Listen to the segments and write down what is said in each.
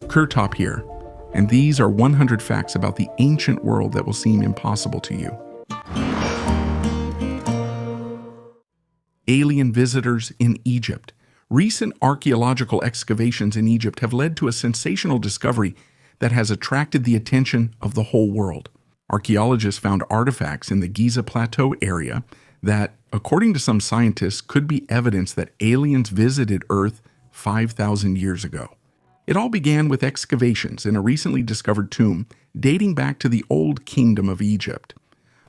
Kurtop here, and these are 100 facts about the ancient world that will seem impossible to you. Alien visitors in Egypt. Recent archaeological excavations in Egypt have led to a sensational discovery that has attracted the attention of the whole world. Archaeologists found artifacts in the Giza Plateau area that, according to some scientists, could be evidence that aliens visited Earth 5,000 years ago. It all began with excavations in a recently discovered tomb dating back to the Old Kingdom of Egypt.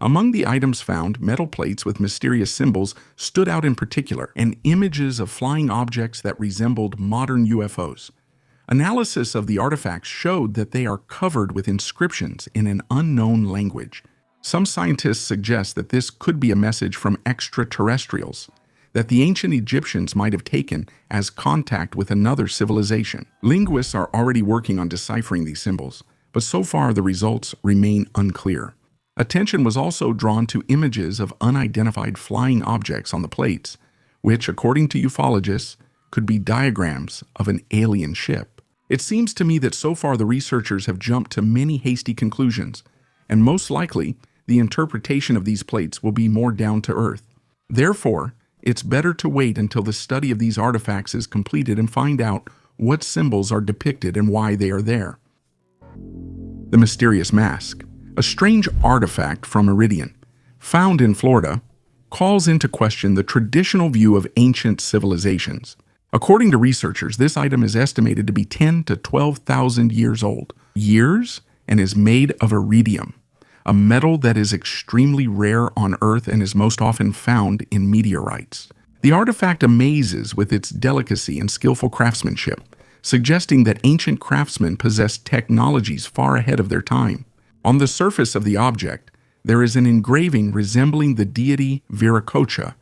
Among the items found, metal plates with mysterious symbols stood out in particular, and images of flying objects that resembled modern UFOs. Analysis of the artifacts showed that they are covered with inscriptions in an unknown language. Some scientists suggest that this could be a message from extraterrestrials that the ancient Egyptians might have taken as contact with another civilization. Linguists are already working on deciphering these symbols, but so far the results remain unclear. Attention was also drawn to images of unidentified flying objects on the plates, which, according to ufologists, could be diagrams of an alien ship. It seems to me that so far the researchers have jumped to many hasty conclusions, and most likely the interpretation of these plates will be more down to earth. Therefore, it's better to wait until the study of these artifacts is completed and find out what symbols are depicted and why they are there. The mysterious mask. A strange artifact from Iridian, found in Florida, calls into question the traditional view of ancient civilizations. According to researchers, this item is estimated to be 10 to 12,000 years old, and is made of iridium, a metal that is extremely rare on Earth and is most often found in meteorites. The artifact amazes with its delicacy and skillful craftsmanship, suggesting that ancient craftsmen possessed technologies far ahead of their time. On the surface of the object, there is an engraving resembling the deity Viracocha,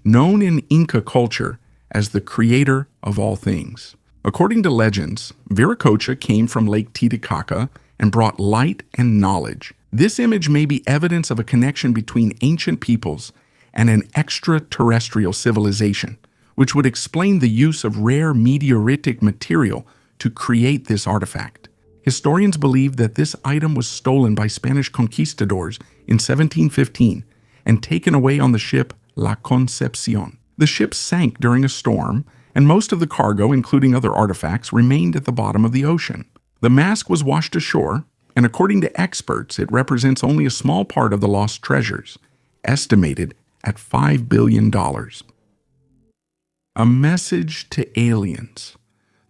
known in Inca culture as the creator of all things. According to legends, Viracocha came from Lake Titicaca and brought light and knowledge. This image may be evidence of a connection between ancient peoples and an extraterrestrial civilization, which would explain the use of rare meteoritic material to create this artifact. Historians believe that this item was stolen by Spanish conquistadors in 1715 and taken away on the ship La Concepcion. The ship sank during a storm, and most of the cargo, including other artifacts, remained at the bottom of the ocean. The mask was washed ashore, and according to experts, it represents only a small part of the lost treasures, estimated at $5 billion. A message to aliens.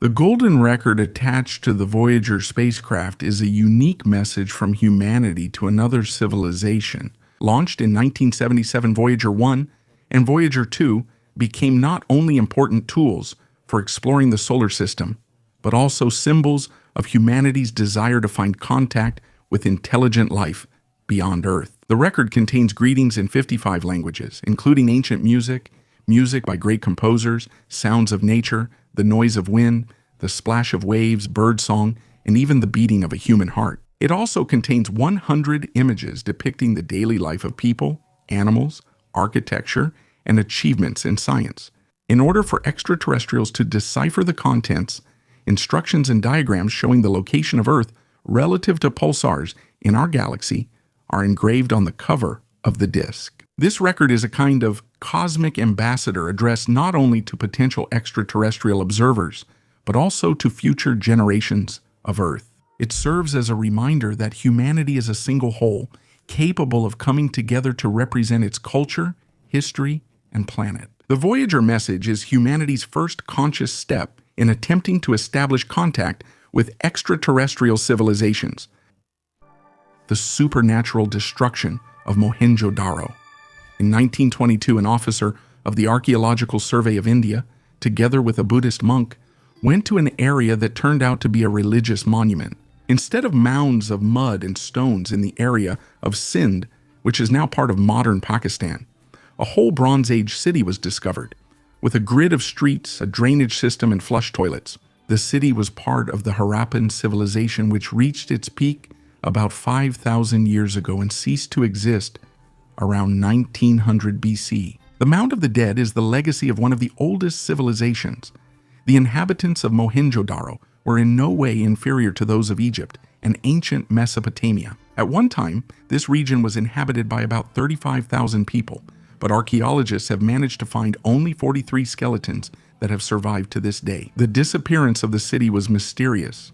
The golden record attached to the Voyager spacecraft is a unique message from humanity to another civilization. Launched in 1977, Voyager 1 and Voyager 2 became not only important tools for exploring the solar system, but also symbols of humanity's desire to find contact with intelligent life beyond Earth. The record contains greetings in 55 languages, including ancient music, music by great composers, sounds of nature, the noise of wind, the splash of waves, birdsong, and even the beating of a human heart. It also contains 100 images depicting the daily life of people, animals, architecture, and achievements in science. In order for extraterrestrials to decipher the contents, instructions and diagrams showing the location of Earth relative to pulsars in our galaxy are engraved on the cover of the disk. This record is a kind of cosmic ambassador addressed not only to potential extraterrestrial observers, but also to future generations of Earth. It serves as a reminder that humanity is a single whole, capable of coming together to represent its culture, history, and planet. The Voyager message is humanity's first conscious step in attempting to establish contact with extraterrestrial civilizations. The supernatural destruction of Mohenjo-Daro. In 1922, an officer of the Archaeological Survey of India, together with a Buddhist monk, went to an area that turned out to be a religious monument. Instead of mounds of mud and stones in the area of Sindh, which is now part of modern Pakistan, a whole Bronze Age city was discovered, with a grid of streets, a drainage system, and flush toilets. The city was part of the Harappan civilization, which reached its peak about 5,000 years ago and ceased to exist around 1900 BC. The Mound of the Dead is the legacy of one of the oldest civilizations. The inhabitants of Mohenjo-Daro were in no way inferior to those of Egypt and ancient Mesopotamia. At one time, this region was inhabited by about 35,000 people, but archaeologists have managed to find only 43 skeletons that have survived to this day. The disappearance of the city was mysterious,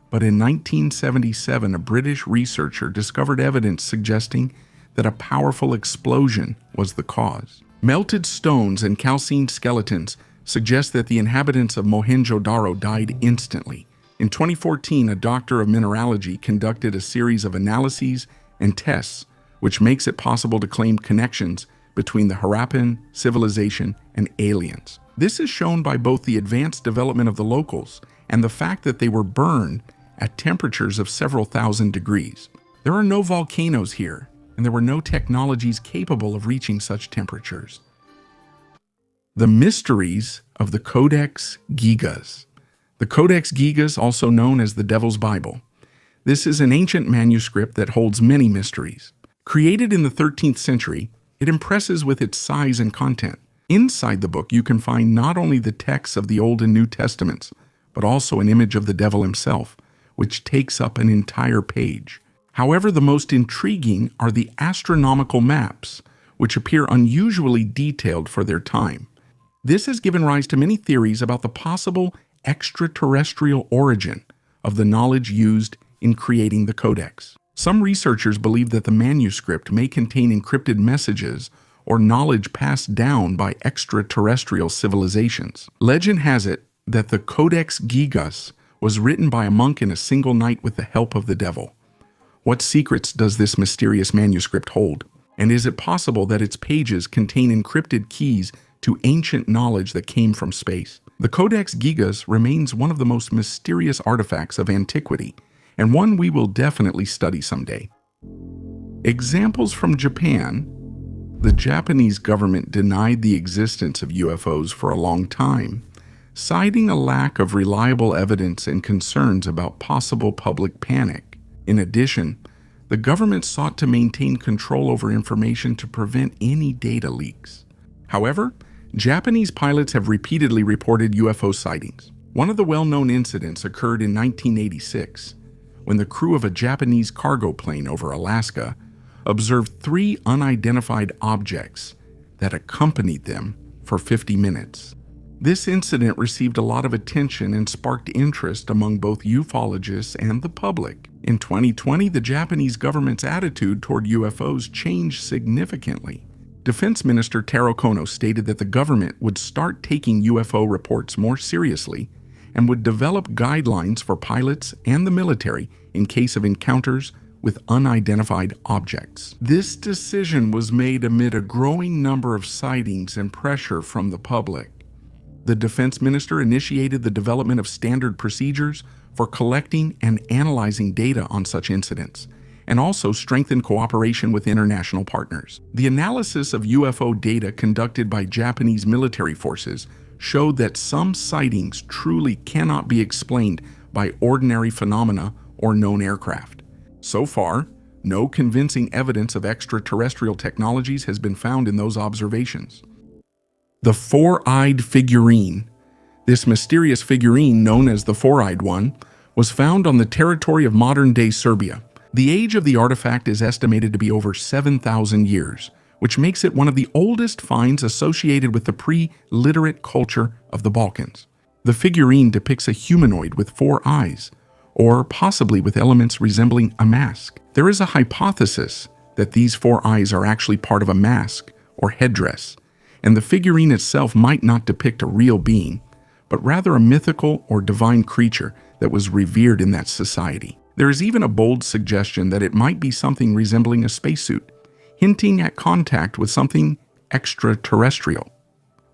but in 1977, a British researcher discovered evidence suggesting that a powerful explosion was the cause. Melted stones and calcined skeletons suggest that the inhabitants of Mohenjo-Daro died instantly. In 2014, a doctor of mineralogy conducted a series of analyses and tests, which makes it possible to claim connections between the Harappan civilization and aliens. This is shown by both the advanced development of the locals and the fact that they were burned at temperatures of several thousand degrees. There are no volcanoes here, and there were no technologies capable of reaching such temperatures. The mysteries of the Codex Gigas. The Codex Gigas, also known as the Devil's Bible. This is an ancient manuscript that holds many mysteries. Created in the 13th century, it impresses with its size and content. Inside the book, you can find not only the texts of the Old and New Testaments, but also an image of the devil himself, which takes up an entire page. However, the most intriguing are the astronomical maps, which appear unusually detailed for their time. This has given rise to many theories about the possible extraterrestrial origin of the knowledge used in creating the codex. Some researchers believe that the manuscript may contain encrypted messages or knowledge passed down by extraterrestrial civilizations. Legend has it that the Codex Gigas was written by a monk in a single night with the help of the devil. What secrets does this mysterious manuscript hold? And is it possible that its pages contain encrypted keys to ancient knowledge that came from space? The Codex Gigas remains one of the most mysterious artifacts of antiquity, and one we will definitely study someday. Examples from Japan. The Japanese government denied the existence of UFOs for a long time, citing a lack of reliable evidence and concerns about possible public panic. In addition, the government sought to maintain control over information to prevent any data leaks. However, Japanese pilots have repeatedly reported UFO sightings. One of the well-known incidents occurred in 1986, when the crew of a Japanese cargo plane over Alaska observed 3 unidentified objects that accompanied them for 50 minutes. This incident received a lot of attention and sparked interest among both ufologists and the public. In 2020, the Japanese government's attitude toward UFOs changed significantly. Defense Minister Taro Kono stated that the government would start taking UFO reports more seriously and would develop guidelines for pilots and the military in case of encounters with unidentified objects. This decision was made amid a growing number of sightings and pressure from the public. The defense minister initiated the development of standard procedures for collecting and analyzing data on such incidents, and also strengthened cooperation with international partners. The analysis of UFO data conducted by Japanese military forces showed that some sightings truly cannot be explained by ordinary phenomena or known aircraft. So far, no convincing evidence of extraterrestrial technologies has been found in those observations. The four-eyed figurine. This mysterious figurine, known as the four-eyed one, was found on the territory of modern-day Serbia. The age of the artifact is estimated to be over 7,000 years, which makes it one of the oldest finds associated with the pre-literate culture of the Balkans. The figurine depicts a humanoid with 4 eyes, or possibly with elements resembling a mask. There is a hypothesis that these 4 eyes are actually part of a mask or headdress, and the figurine itself might not depict a real being, but rather a mythical or divine creature that was revered in that society. There is even a bold suggestion that it might be something resembling a spacesuit, hinting at contact with something extraterrestrial.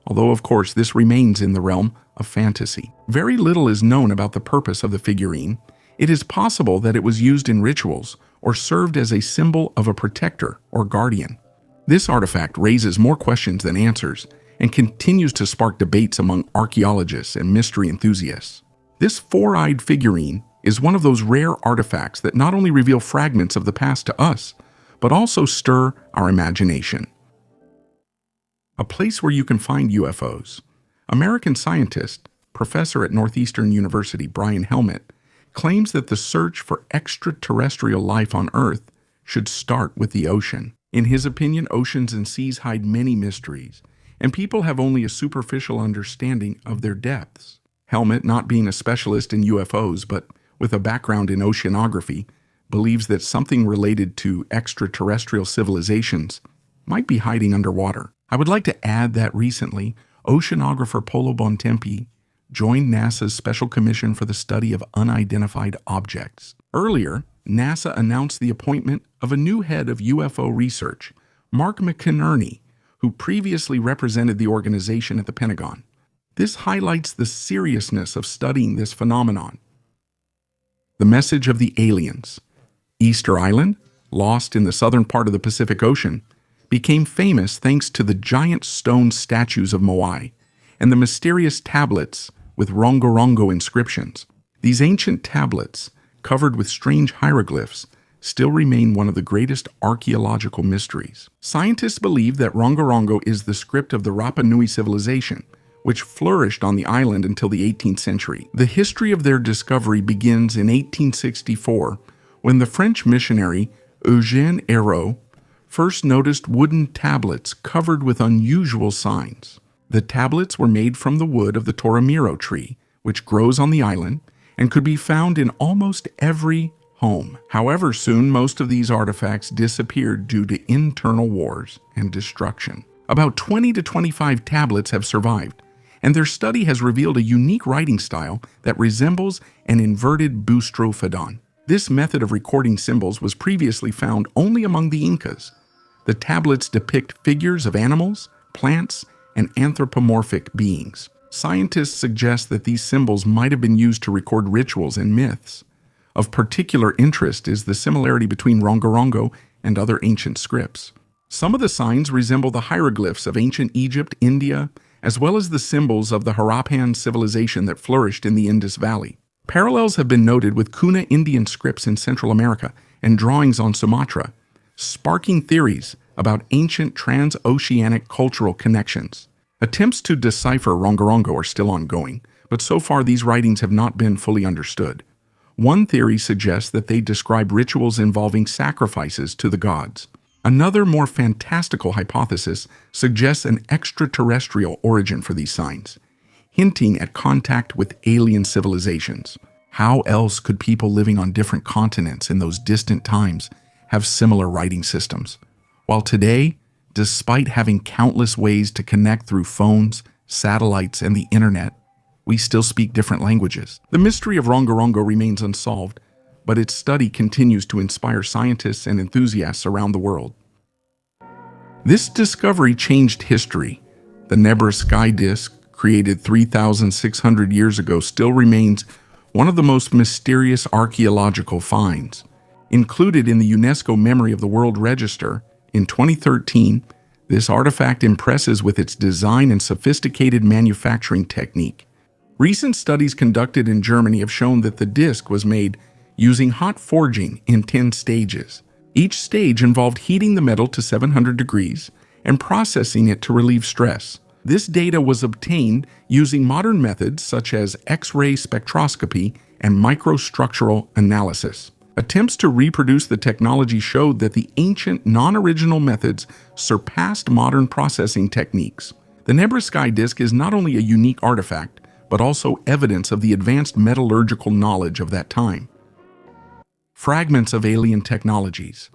Although, of course, this remains in the realm of fantasy. Very little is known about the purpose of the figurine. It is possible that it was used in rituals or served as a symbol of a protector or guardian. This artifact raises more questions than answers and continues to spark debates among archaeologists and mystery enthusiasts. This 4-eyed figurine is one of those rare artifacts that not only reveal fragments of the past to us, but also stir our imagination. A place where you can find UFOs. American scientist professor at Northeastern University Brian Helmut, claims that the search for extraterrestrial life on Earth should start with the ocean. In his opinion, oceans and seas hide many mysteries, and people have only a superficial understanding of their depths. Helmut, not being a specialist in UFOs, but with a background in oceanography, believes that something related to extraterrestrial civilizations might be hiding underwater. I would like to add that recently, oceanographer Polo Bontempi joined NASA's Special Commission for the Study of Unidentified Objects. Earlier, NASA announced the appointment of a new head of UFO research, Mark McInerney, who previously represented the organization at the Pentagon. This highlights the seriousness of studying this phenomenon. The message of the aliens. Easter Island, lost in the southern part of the Pacific Ocean, became famous thanks to the giant stone statues of Moai and the mysterious tablets with Rongorongo inscriptions. These ancient tablets, covered with strange hieroglyphs, still remain one of the greatest archaeological mysteries. Scientists believe that Rongorongo is the script of the Rapa Nui civilization, which flourished on the island until the 18th century. The history of their discovery begins in 1864, when the French missionary Eugène Hérault first noticed wooden tablets covered with unusual signs. The tablets were made from the wood of the Toramiro tree, which grows on the island and could be found in almost every home. However, soon most of these artifacts disappeared due to internal wars and destruction. About 20 to 25 tablets have survived, and their study has revealed a unique writing style that resembles an inverted boustrophodon. This method of recording symbols was previously found only among the Incas. The tablets depict figures of animals, plants, and anthropomorphic beings. Scientists suggest that these symbols might have been used to record rituals and myths. Of particular interest is the similarity between Rongorongo and other ancient scripts. Some of the signs resemble the hieroglyphs of ancient Egypt, India, as well as the symbols of the Harappan civilization that flourished in the Indus Valley. Parallels have been noted with Kuna Indian scripts in Central America and drawings on Sumatra, sparking theories about ancient transoceanic cultural connections. Attempts to decipher Rongorongo are still ongoing, but so far these writings have not been fully understood. One theory suggests that they describe rituals involving sacrifices to the gods. Another, more fantastical hypothesis suggests an extraterrestrial origin for these signs, hinting at contact with alien civilizations. How else could people living on different continents in those distant times have similar writing systems? While today, despite having countless ways to connect through phones, satellites, and the internet, we still speak different languages. The mystery of Rongorongo remains unsolved, but its study continues to inspire scientists and enthusiasts around the world. This discovery changed history. The Nebra sky disk, created 3,600 years ago, still remains one of the most mysterious archaeological finds. Included in the UNESCO Memory of the World Register, in 2013, this artifact impresses with its design and sophisticated manufacturing technique. Recent studies conducted in Germany have shown that the disc was made using hot forging in 10 stages. Each stage involved heating the metal to 700 degrees and processing it to relieve stress. This data was obtained using modern methods such as X-ray spectroscopy and microstructural analysis. Attempts to reproduce the technology showed that the ancient, non-original methods surpassed modern processing techniques. The Nebra sky disk is not only a unique artifact, but also evidence of the advanced metallurgical knowledge of that time. Fragments of alien technologies.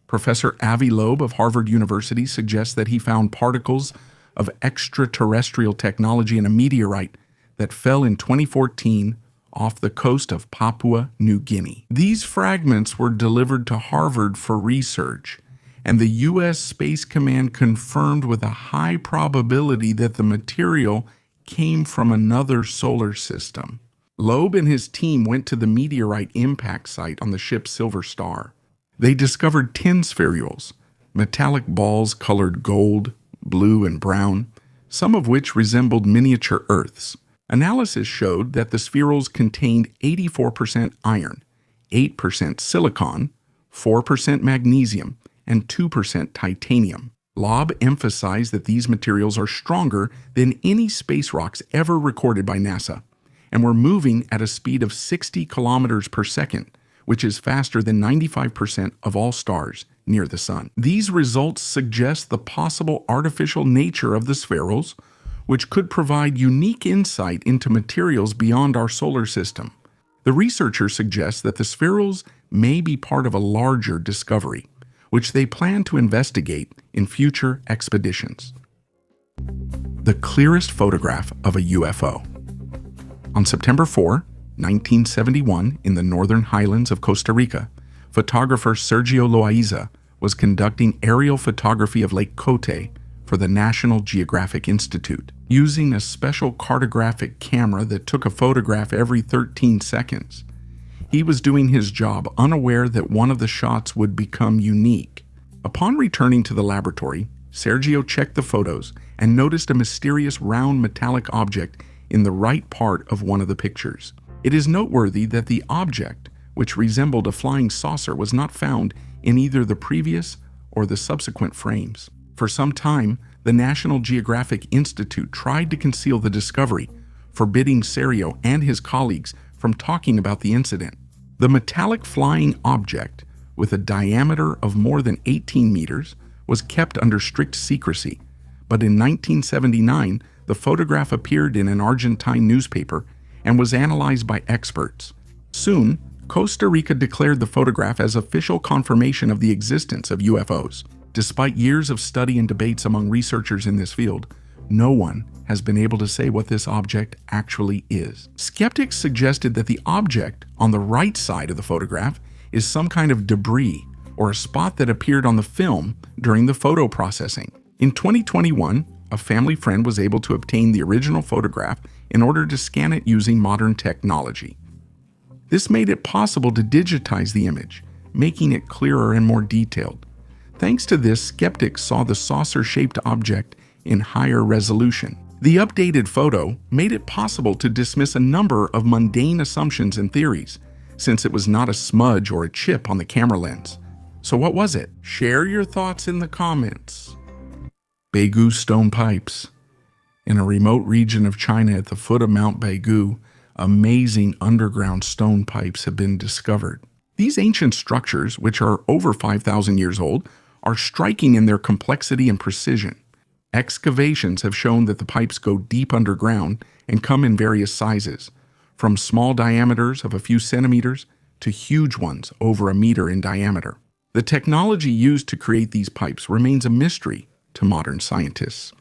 Professor Avi Loeb of Harvard University suggests that he found particles of extraterrestrial technology in a meteorite that fell in 2014 off the coast of Papua New Guinea. These fragments were delivered to Harvard for research, and the U.S. Space Command confirmed with a high probability that the material came from another solar system. Loeb and his team went to the meteorite impact site on the ship Silver Star. They discovered 10 spherules, metallic balls colored gold, blue, and brown, some of which resembled miniature Earths. Analysis showed that the spherules contained 84% iron, 8% silicon, 4% magnesium, and 2% titanium. Lobb emphasized that these materials are stronger than any space rocks ever recorded by NASA, and were moving at a speed of 60 kilometers per second, which is faster than 95% of all stars near the Sun. These results suggest the possible artificial nature of the spherules, which could provide unique insight into materials beyond our solar system. The researchers suggest that the spherules may be part of a larger discovery, which they plan to investigate in future expeditions. The clearest photograph of a UFO. On September 4, 1971, in the northern highlands of Costa Rica, photographer Sergio Loaiza was conducting aerial photography of Lake Cote for the National Geographic Institute. Using a special cartographic camera that took a photograph every 13 seconds, he was doing his job unaware that one of the shots would become unique. Upon returning to the laboratory, Sergio checked the photos and noticed a mysterious round metallic object in the right part of one of the pictures. It is noteworthy that the object, which resembled a flying saucer, was not found in either the previous or the subsequent frames. For some time, the National Geographic Institute tried to conceal the discovery, forbidding Sergio and his colleagues from talking about the incident. The metallic flying object, with a diameter of more than 18 meters, was kept under strict secrecy, but in 1979, the photograph appeared in an Argentine newspaper and was analyzed by experts. Soon, Costa Rica declared the photograph as official confirmation of the existence of UFOs. Despite years of study and debates among researchers in this field, no one has been able to say what this object actually is. Skeptics suggested that the object on the right side of the photograph is some kind of debris or a spot that appeared on the film during the photo processing. In 2021, a family friend was able to obtain the original photograph in order to scan it using modern technology. This made it possible to digitize the image, making it clearer and more detailed. Thanks to this, skeptics saw the saucer-shaped object in higher resolution. The updated photo made it possible to dismiss a number of mundane assumptions and theories, since it was not a smudge or a chip on the camera lens. So what was it? Share your thoughts in the comments. Beigu stone pipes. In a remote region of China at the foot of Mount Beigu, amazing underground stone pipes have been discovered. These ancient structures, which are over 5,000 years old, are striking in their complexity and precision. Excavations have shown that the pipes go deep underground and come in various sizes, from small diameters of a few centimeters to huge ones over a meter in diameter. The technology used to create these pipes remains a mystery to modern scientists.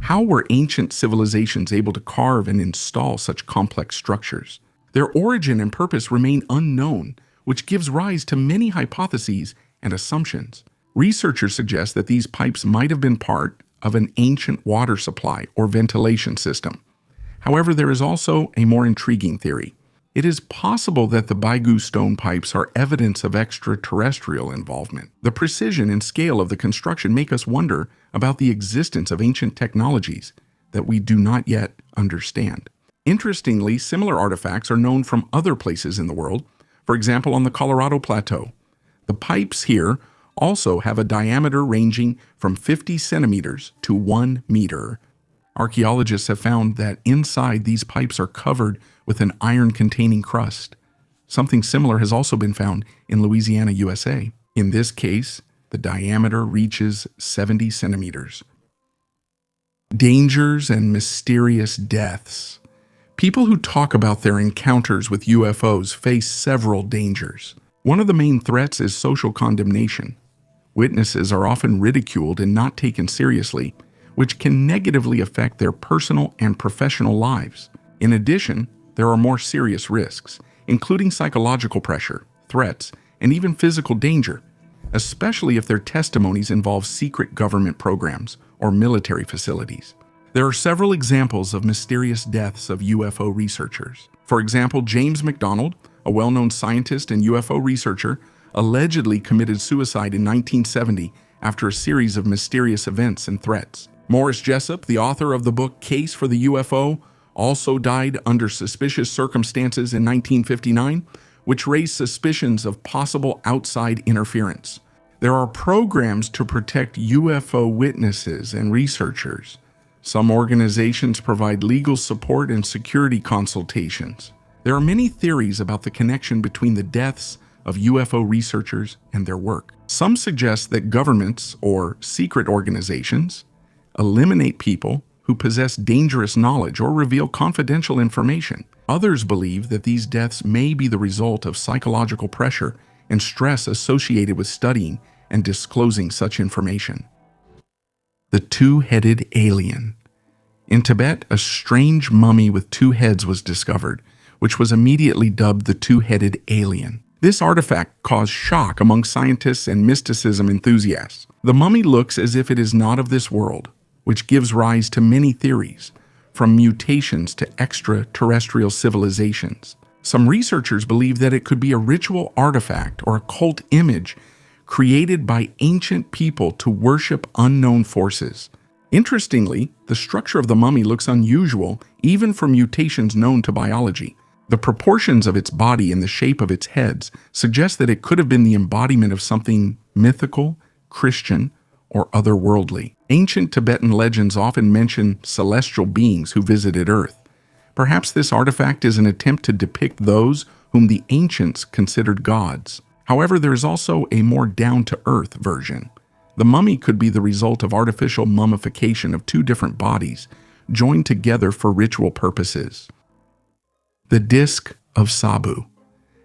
How were ancient civilizations able to carve and install such complex structures? Their origin and purpose remain unknown, which gives rise to many hypotheses and assumptions. Researchers suggest that these pipes might have been part of an ancient water supply or ventilation system. However, there is also a more intriguing theory. It is possible that the Beigu stone pipes are evidence of extraterrestrial involvement. The precision and scale of the construction make us wonder about the existence of ancient technologies that we do not yet understand. Interestingly, similar artifacts are known from other places in the world, for example on the Colorado Plateau. The pipes here also have a diameter ranging from 50 centimeters to 1 meter. Archaeologists have found that inside these pipes are covered with an iron-containing crust. Something similar has also been found in Louisiana, USA. In this case, the diameter reaches 70 centimeters. Dangers and mysterious deaths. People who talk about their encounters with UFOs face several dangers. One of the main threats is social condemnation. Witnesses are often ridiculed and not taken seriously, which can negatively affect their personal and professional lives. In addition, there are more serious risks, including psychological pressure, threats, and even physical danger, especially if their testimonies involve secret government programs or military facilities. There are several examples of mysterious deaths of UFO researchers. For example, James McDonald, a well-known scientist and UFO researcher, allegedly committed suicide in 1970 after a series of mysterious events and threats. Morris Jessup, the author of the book Case for the UFO, also died under suspicious circumstances in 1959, which raised suspicions of possible outside interference. There are programs to protect UFO witnesses and researchers. Some organizations provide legal support and security consultations. There are many theories about the connection between the deaths of UFO researchers and their work. Some suggest that governments or secret organizations eliminate people who possess dangerous knowledge or reveal confidential information. Others believe that these deaths may be the result of psychological pressure and stress associated with studying and disclosing such information. The two-headed alien. In Tibet, a strange mummy with two heads was discovered, which was immediately dubbed the two-headed alien. This artifact caused shock among scientists and mysticism enthusiasts. The mummy looks as if it is not of this world, which gives rise to many theories, from mutations to extraterrestrial civilizations. Some researchers believe that it could be a ritual artifact or a cult image created by ancient people to worship unknown forces. Interestingly, the structure of the mummy looks unusual even for mutations known to biology. The proportions of its body and the shape of its heads suggest that it could have been the embodiment of something mythical, Christian, or otherworldly. Ancient Tibetan legends often mention celestial beings who visited Earth. Perhaps this artifact is an attempt to depict those whom the ancients considered gods. However, there is also a more down-to-earth version. The mummy could be the result of artificial mummification of two different bodies, joined together for ritual purposes. The Disc of Sabu.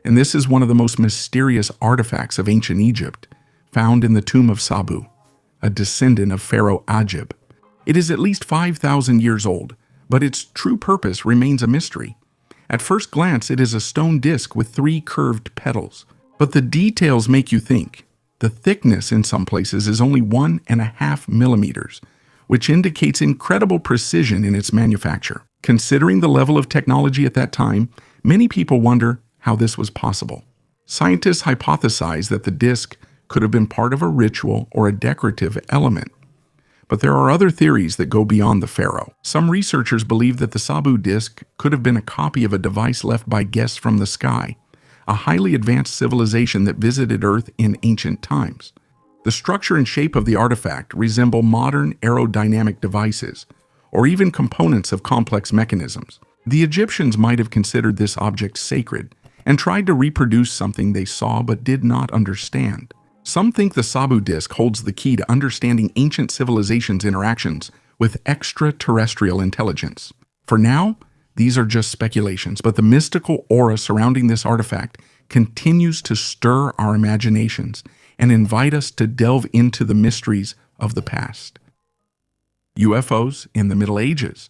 And this is one of the most mysterious artifacts of ancient Egypt, found in the tomb of Sabu, a descendant of Pharaoh Ajib. It is at least 5,000 years old, but its true purpose remains a mystery. At first glance, it is a stone disc with 3 curved petals, but the details make you think. The thickness in some places is only 1.5 millimeters, which indicates incredible precision in its manufacture. Considering the level of technology at that time, many people wonder how this was possible. Scientists hypothesize that the disc could have been part of a ritual or a decorative element. But there are other theories that go beyond the pharaoh. Some researchers believe that the Sabu disc could have been a copy of a device left by guests from the sky, a highly advanced civilization that visited Earth in ancient times. The structure and shape of the artifact resemble modern aerodynamic devices, or even components of complex mechanisms. The Egyptians might have considered this object sacred and tried to reproduce something they saw but did not understand. Some think the Sabu disc holds the key to understanding ancient civilizations' interactions with extraterrestrial intelligence. For now, these are just speculations, but the mystical aura surrounding this artifact continues to stir our imaginations and invite us to delve into the mysteries of the past. UFOs in the Middle Ages.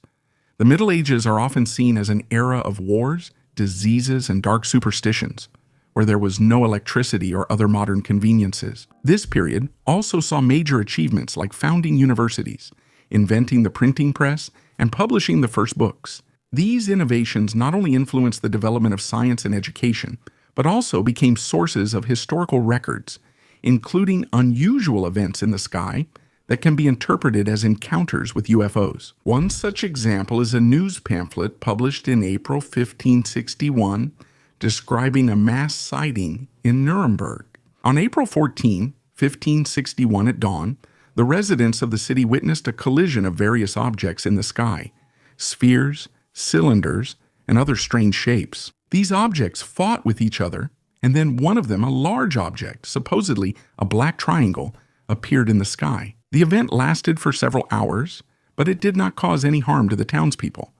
The Middle Ages are often seen as an era of wars, diseases, and dark superstitions, where there was no electricity or other modern conveniences. This period also saw major achievements like founding universities, inventing the printing press, and publishing the first books. These innovations not only influenced the development of science and education, but also became sources of historical records, including unusual events in the sky that can be interpreted as encounters with UFOs. One such example is a news pamphlet published in April 1561 describing a mass sighting in Nuremberg. On April 14, 1561 at dawn, the residents of the city witnessed a collision of various objects in the sky, spheres, cylinders, and other strange shapes. These objects fought with each other, and then one of them, a large object, supposedly a black triangle, appeared in the sky. The event lasted for several hours, but it did not cause any harm to the townspeople.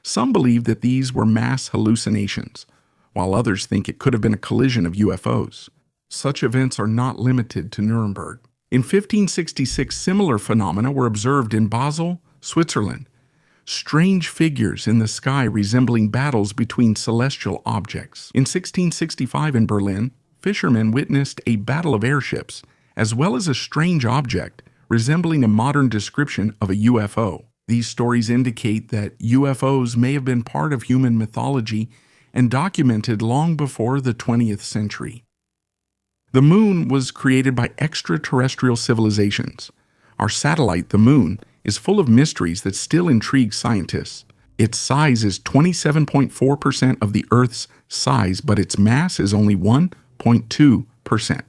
Some believe that these were mass hallucinations, while others think it could have been a collision of UFOs. Such events are not limited to Nuremberg. In 1566, similar phenomena were observed in Basel, Switzerland. Strange figures in the sky resembling battles between celestial objects. In 1665 in Berlin, fishermen witnessed a battle of airships, as well as a strange object resembling a modern description of a UFO. These stories indicate that UFOs may have been part of human mythology and documented long before the 20th century. The moon was created by extraterrestrial civilizations. Our satellite, the moon, is full of mysteries that still intrigue scientists. Its size is 27.4% of the Earth's size, but its mass is only 1.2%.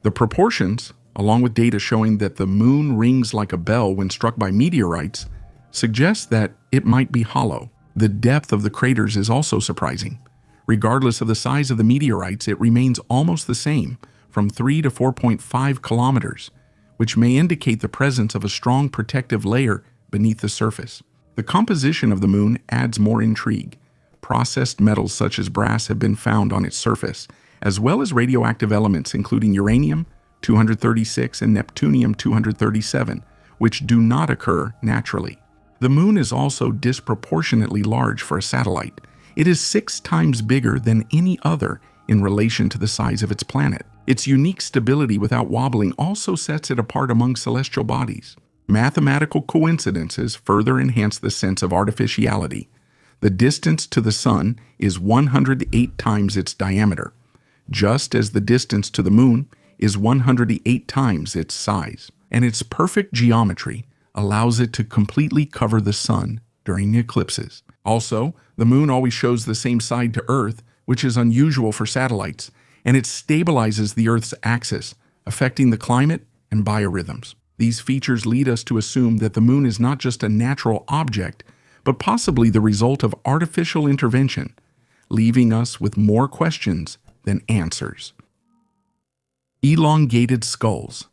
The proportions, along with data showing that the moon rings like a bell when struck by meteorites, suggest that it might be hollow. The depth of the craters is also surprising. Regardless of the size of the meteorites, it remains almost the same, from 3 to 4.5 kilometers, which may indicate the presence of a strong protective layer beneath the surface. The composition of the moon adds more intrigue. Processed metals such as brass have been found on its surface, as well as radioactive elements including uranium-236 and neptunium-237, which do not occur naturally. The moon is also disproportionately large for a satellite. It is 6 times bigger than any other in relation to the size of its planet. Its unique stability without wobbling also sets it apart among celestial bodies. Mathematical coincidences further enhance the sense of artificiality. The distance to the Sun is 108 times its diameter, just as the distance to the Moon is 108 times its size, and its perfect geometry allows it to completely cover the Sun during eclipses. Also, the Moon always shows the same side to Earth, which is unusual for satellites, and it stabilizes the Earth's axis, affecting the climate and biorhythms. These features lead us to assume that the Moon is not just a natural object, but possibly the result of artificial intervention, leaving us with more questions than answers. Elongated skulls.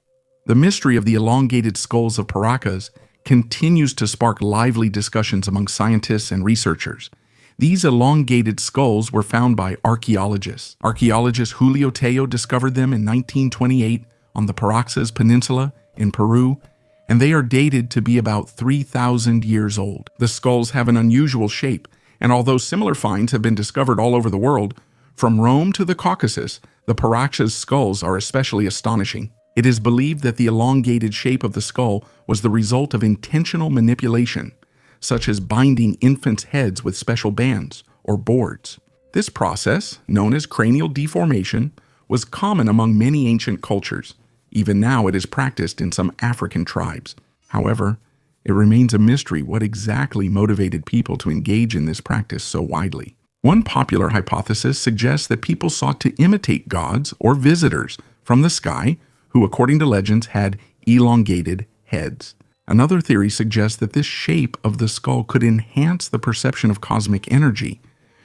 The mystery of the elongated skulls of Paracas continues to spark lively discussions among scientists and researchers. These elongated skulls were found by archaeologists. Archaeologist Julio Tello discovered them in 1928 on the Paracas Peninsula in Peru, and they are dated to be about 3,000 years old. The skulls have an unusual shape, and although similar finds have been discovered all over the world, from Rome to the Caucasus, the Paracas skulls are especially astonishing. It is believed that the elongated shape of the skull was the result of intentional manipulation, such as binding infants' heads with special bands or boards. This process, known as cranial deformation, was common among many ancient cultures. Even now it is practiced in some African tribes. However, it remains a mystery what exactly motivated people to engage in this practice so widely. One popular hypothesis suggests that people sought to imitate gods or visitors from the sky who, according to legends, had elongated heads. Another theory suggests that this shape of the skull could enhance the perception of cosmic energy,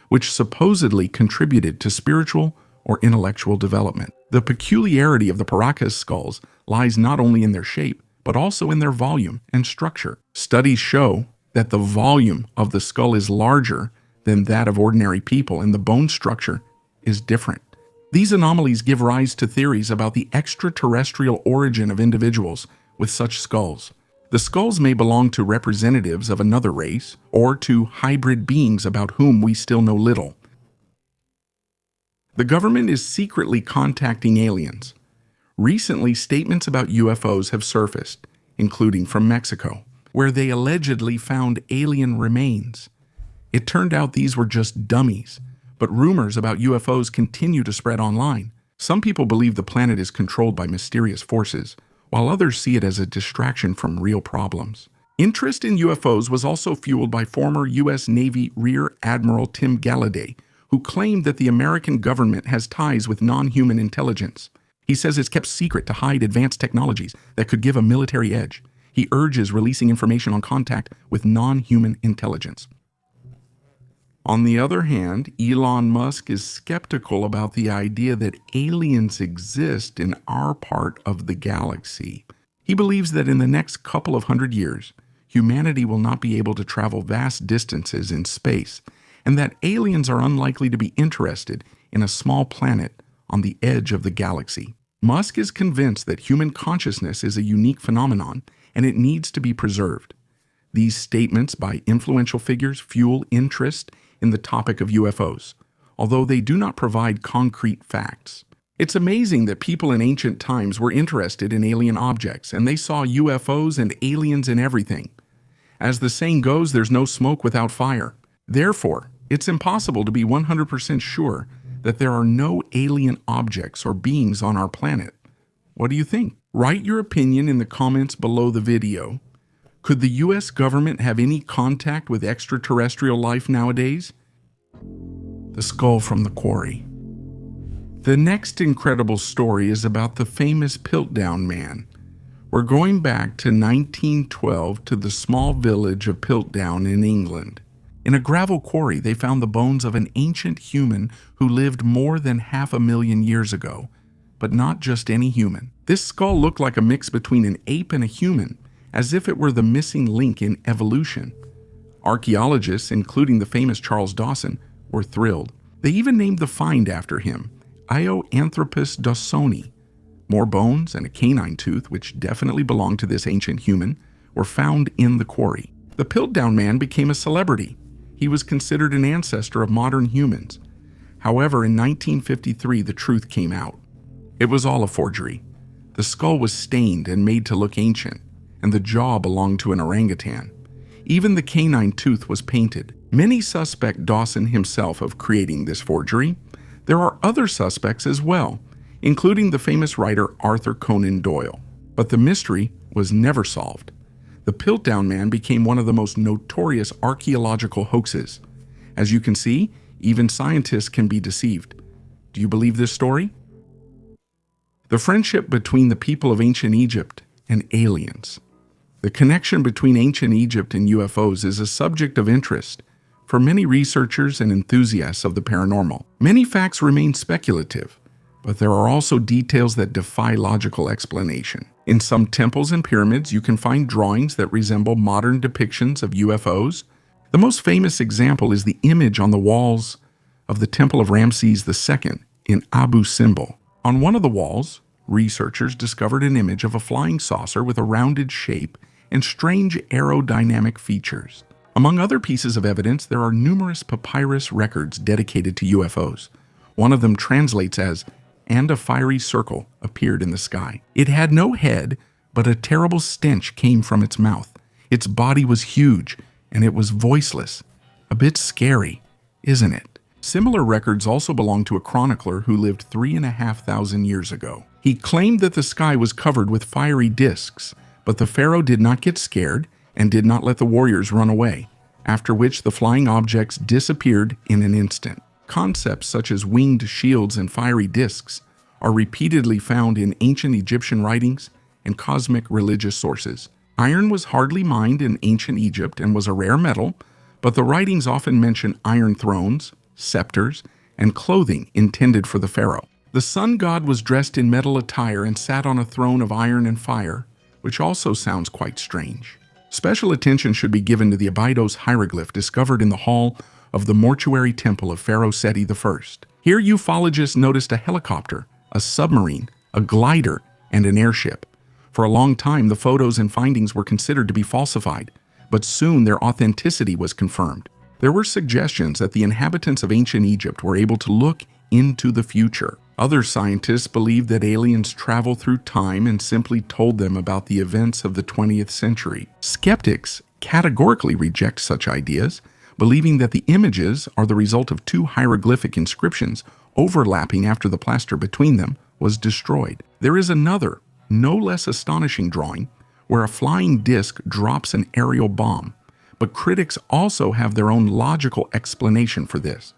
which supposedly contributed to spiritual or intellectual development. The peculiarity of the Paracas skulls lies not only in their shape, but also in their volume and structure. Studies show that the volume of the skull is larger than that of ordinary people, and the bone structure is different. These anomalies give rise to theories about the extraterrestrial origin of individuals with such skulls. The skulls may belong to representatives of another race or to hybrid beings about whom we still know little. The government is secretly contacting aliens. Recently, statements about UFOs have surfaced, including from Mexico, where they allegedly found alien remains. It turned out these were just dummies, but rumors about UFOs continue to spread online. Some people believe the planet is controlled by mysterious forces, while others see it as a distraction from real problems. Interest in UFOs was also fueled by former U.S. Navy Rear Admiral Tim Galladay, who claimed that the American government has ties with non-human intelligence. He says it's kept secret to hide advanced technologies that could give a military edge. He urges releasing information on contact with non-human intelligence. On the other hand, Elon Musk is skeptical about the idea that aliens exist in our part of the galaxy. He believes that in the next couple of 100 years, humanity will not be able to travel vast distances in space, and that aliens are unlikely to be interested in a small planet on the edge of the galaxy. Musk is convinced that human consciousness is a unique phenomenon, and it needs to be preserved. These statements by influential figures fuel interest in the topic of UFOs, although they do not provide concrete facts. It's amazing that people in ancient times were interested in alien objects, and they saw UFOs and aliens in everything. As the saying goes, there's no smoke without fire. Therefore, it's impossible to be 100% sure that there are no alien objects or beings on our planet. What do you think? Write your opinion in the comments below the video. Could the U.S. government have any contact with extraterrestrial life nowadays? The skull from the quarry. The next incredible story is about the famous Piltdown Man. We're going back to 1912 to the small village of Piltdown in England. In a gravel quarry, they found the bones of an ancient human who lived more than 500,000 years ago. But not just any human. This skull looked like a mix between an ape and a human, as if it were the missing link in evolution. Archaeologists, including the famous Charles Dawson, were thrilled. They even named the find after him, Ioanthropus dawsoni. More bones and a canine tooth, which definitely belonged to this ancient human, were found in the quarry. The Piltdown Man became a celebrity. He was considered an ancestor of modern humans. However, in 1953, the truth came out. It was all a forgery. The skull was stained and made to look ancient, and the jaw belonged to an orangutan. Even the canine tooth was painted. Many suspect Dawson himself of creating this forgery. There are other suspects as well, including the famous writer Arthur Conan Doyle. But the mystery was never solved. The Piltdown Man became one of the most notorious archaeological hoaxes. As you can see, even scientists can be deceived. Do you believe this story? The friendship between the people of ancient Egypt and aliens. The connection between ancient Egypt and UFOs is a subject of interest for many researchers and enthusiasts of the paranormal. Many facts remain speculative, but there are also details that defy logical explanation. In some temples and pyramids, you can find drawings that resemble modern depictions of UFOs. The most famous example is the image on the walls of the Temple of Ramses II in Abu Simbel. On one of the walls, researchers discovered an image of a flying saucer with a rounded shape and strange aerodynamic features. Among other pieces of evidence, there are numerous papyrus records dedicated to UFOs. One of them translates as, "And a fiery circle appeared in the sky." It had no head, but a terrible stench came from its mouth. Its body was huge, and it was voiceless. A bit scary, isn't it? Similar records also belong to a chronicler who lived 3,500 years ago. He claimed that the sky was covered with fiery discs, but the pharaoh did not get scared and did not let the warriors run away, after which the flying objects disappeared in an instant. Concepts such as winged shields and fiery discs are repeatedly found in ancient Egyptian writings and cosmic religious sources. Iron was hardly mined in ancient Egypt and was a rare metal, but the writings often mention iron thrones, scepters, and clothing intended for the pharaoh. The sun god was dressed in metal attire and sat on a throne of iron and fire, which also sounds quite strange. Special attention should be given to the Abydos hieroglyph discovered in the hall of the mortuary temple of Pharaoh Seti I. Here ufologists noticed a helicopter, a submarine, a glider, and an airship. For a long time, the photos and findings were considered to be falsified, but soon their authenticity was confirmed. There were suggestions that the inhabitants of ancient Egypt were able to look into the future. Other scientists believed that aliens travel through time and simply told them about the events of the 20th century. Skeptics categorically reject such ideas, believing that the images are the result of two hieroglyphic inscriptions overlapping after the plaster between them was destroyed. There is another, no less astonishing drawing where a flying disc drops an aerial bomb, but critics also have their own logical explanation for this.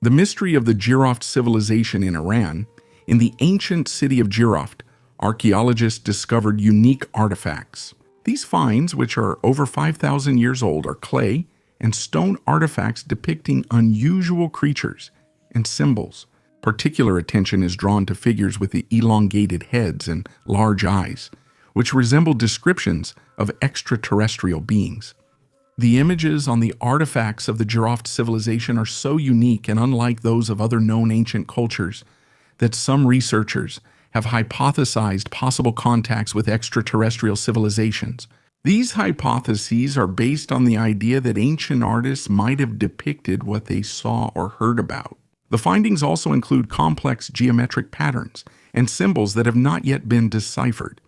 The mystery of the Jiroft civilization in Iran. In the ancient city of Jiroft, archaeologists discovered unique artifacts. These finds, which are over 5,000 years old, are clay and stone artifacts depicting unusual creatures and symbols. Particular attention is drawn to figures with the elongated heads and large eyes, which resemble descriptions of extraterrestrial beings. The images on the artifacts of the Jiroft civilization are so unique and unlike those of other known ancient cultures that some researchers have hypothesized possible contacts with extraterrestrial civilizations. These hypotheses are based on the idea that ancient artists might have depicted what they saw or heard about. The findings also include complex geometric patterns and symbols that have not yet been deciphered.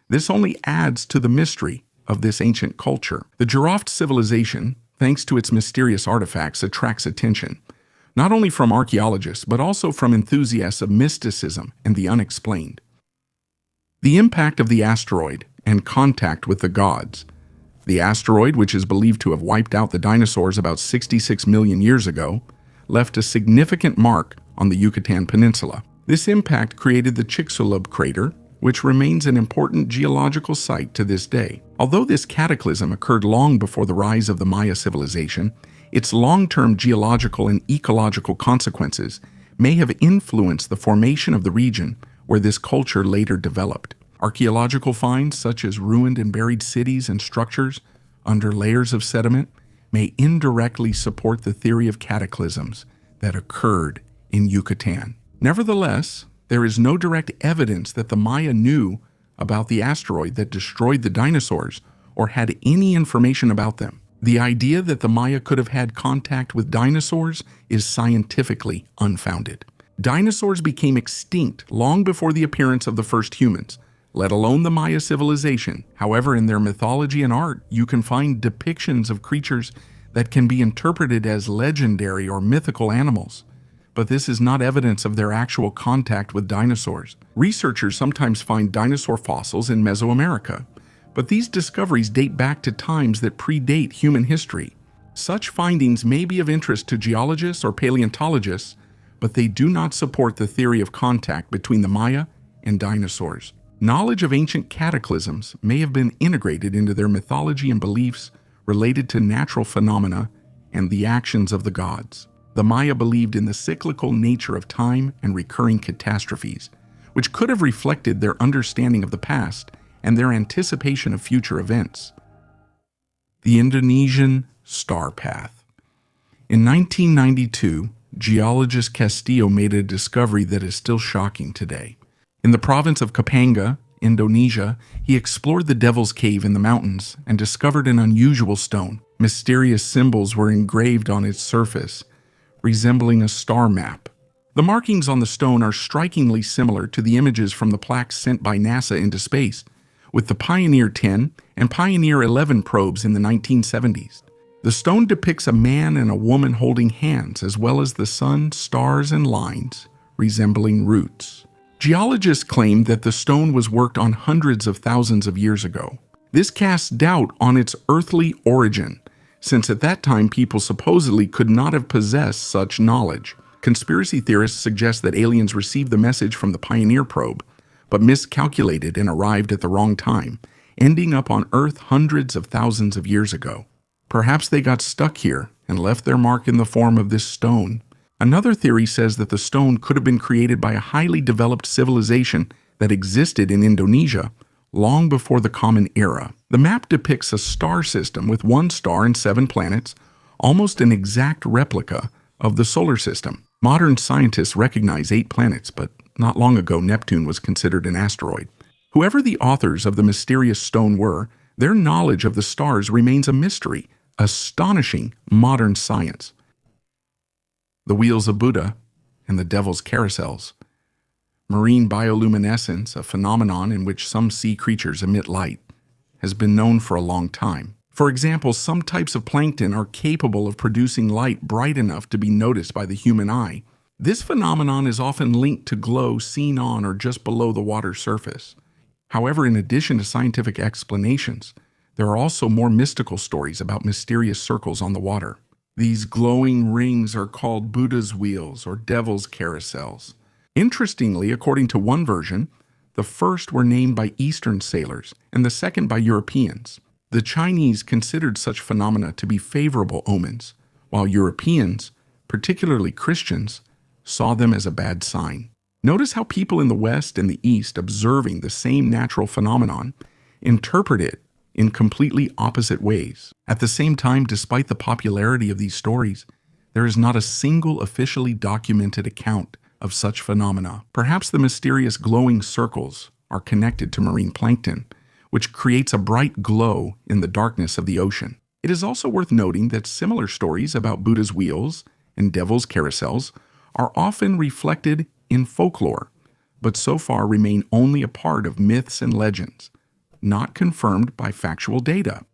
This only adds to the mystery of this ancient culture. The Jiroft civilization, thanks to its mysterious artifacts, attracts attention, not only from archaeologists, but also from enthusiasts of mysticism and the unexplained. The impact of the asteroid and contact with the gods. The asteroid, which is believed to have wiped out the dinosaurs about 66 million years ago, left a significant mark on the Yucatan Peninsula. This impact created the Chicxulub crater, which remains an important geological site to this day. Although this cataclysm occurred long before the rise of the Maya civilization, its long-term geological and ecological consequences may have influenced the formation of the region where this culture later developed. Archaeological finds such as ruined and buried cities and structures under layers of sediment may indirectly support the theory of cataclysms that occurred in Yucatan. Nevertheless, there is no direct evidence that the Maya knew about the asteroid that destroyed the dinosaurs or had any information about them. The idea that the Maya could have had contact with dinosaurs is scientifically unfounded. Dinosaurs became extinct long before the appearance of the first humans, let alone the Maya civilization. However, in their mythology and art, you can find depictions of creatures that can be interpreted as legendary or mythical animals. But this is not evidence of their actual contact with dinosaurs. Researchers sometimes find dinosaur fossils in Mesoamerica, but these discoveries date back to times that predate human history. Such findings may be of interest to geologists or paleontologists, but they do not support the theory of contact between the Maya and dinosaurs. Knowledge of ancient cataclysms may have been integrated into their mythology and beliefs related to natural phenomena and the actions of the gods. The Maya believed in the cyclical nature of time and recurring catastrophes, which could have reflected their understanding of the past and their anticipation of future events. The Indonesian Star Path. In 1992, geologist Castillo made a discovery that is still shocking today. In the province of Kapanga, Indonesia, he explored the Devil's Cave in the mountains and discovered an unusual stone. Mysterious symbols were engraved on its surface, resembling a star map. The markings on the stone are strikingly similar to the images from the plaques sent by NASA into space, with the Pioneer 10 and Pioneer 11 probes in the 1970s. The stone depicts a man and a woman holding hands, as well as the sun, stars, and lines resembling roots. Geologists claim that the stone was worked on hundreds of thousands of years ago. This casts doubt on its earthly origin, since at that time people supposedly could not have possessed such knowledge. Conspiracy theorists suggest that aliens received the message from the Pioneer probe, but miscalculated and arrived at the wrong time, ending up on Earth hundreds of thousands of years ago. Perhaps they got stuck here and left their mark in the form of this stone. Another theory says that the stone could have been created by a highly developed civilization that existed in Indonesia long before the Common Era. The map depicts a star system with 1 star and 7 planets, almost an exact replica of the solar system. Modern scientists recognize 8 planets, but not long ago Neptune was considered an asteroid. Whoever the authors of the mysterious stone were, their knowledge of the stars remains a mystery, astonishing modern science. The wheels of Buddha and the devil's carousels. Marine bioluminescence, a phenomenon in which some sea creatures emit light, has been known for a long time. For example, some types of plankton are capable of producing light bright enough to be noticed by the human eye. This phenomenon is often linked to glow seen on or just below the water's surface. However, in addition to scientific explanations, there are also more mystical stories about mysterious circles on the water. These glowing rings are called Buddha's wheels or devil's carousels. Interestingly, according to one version, the first were named by Eastern sailors and the second by Europeans. The Chinese considered such phenomena to be favorable omens, while Europeans, particularly Christians, saw them as a bad sign. Notice how people in the West and the East, observing the same natural phenomenon, interpret it in completely opposite ways. At the same time, despite the popularity of these stories, there is not a single officially documented account of such phenomena. Perhaps the mysterious glowing circles are connected to marine plankton, which creates a bright glow in the darkness of the ocean. It is also worth noting that similar stories about Buddha's wheels and devil's carousels are often reflected in folklore, but so far remain only a part of myths and legends, not confirmed by factual data.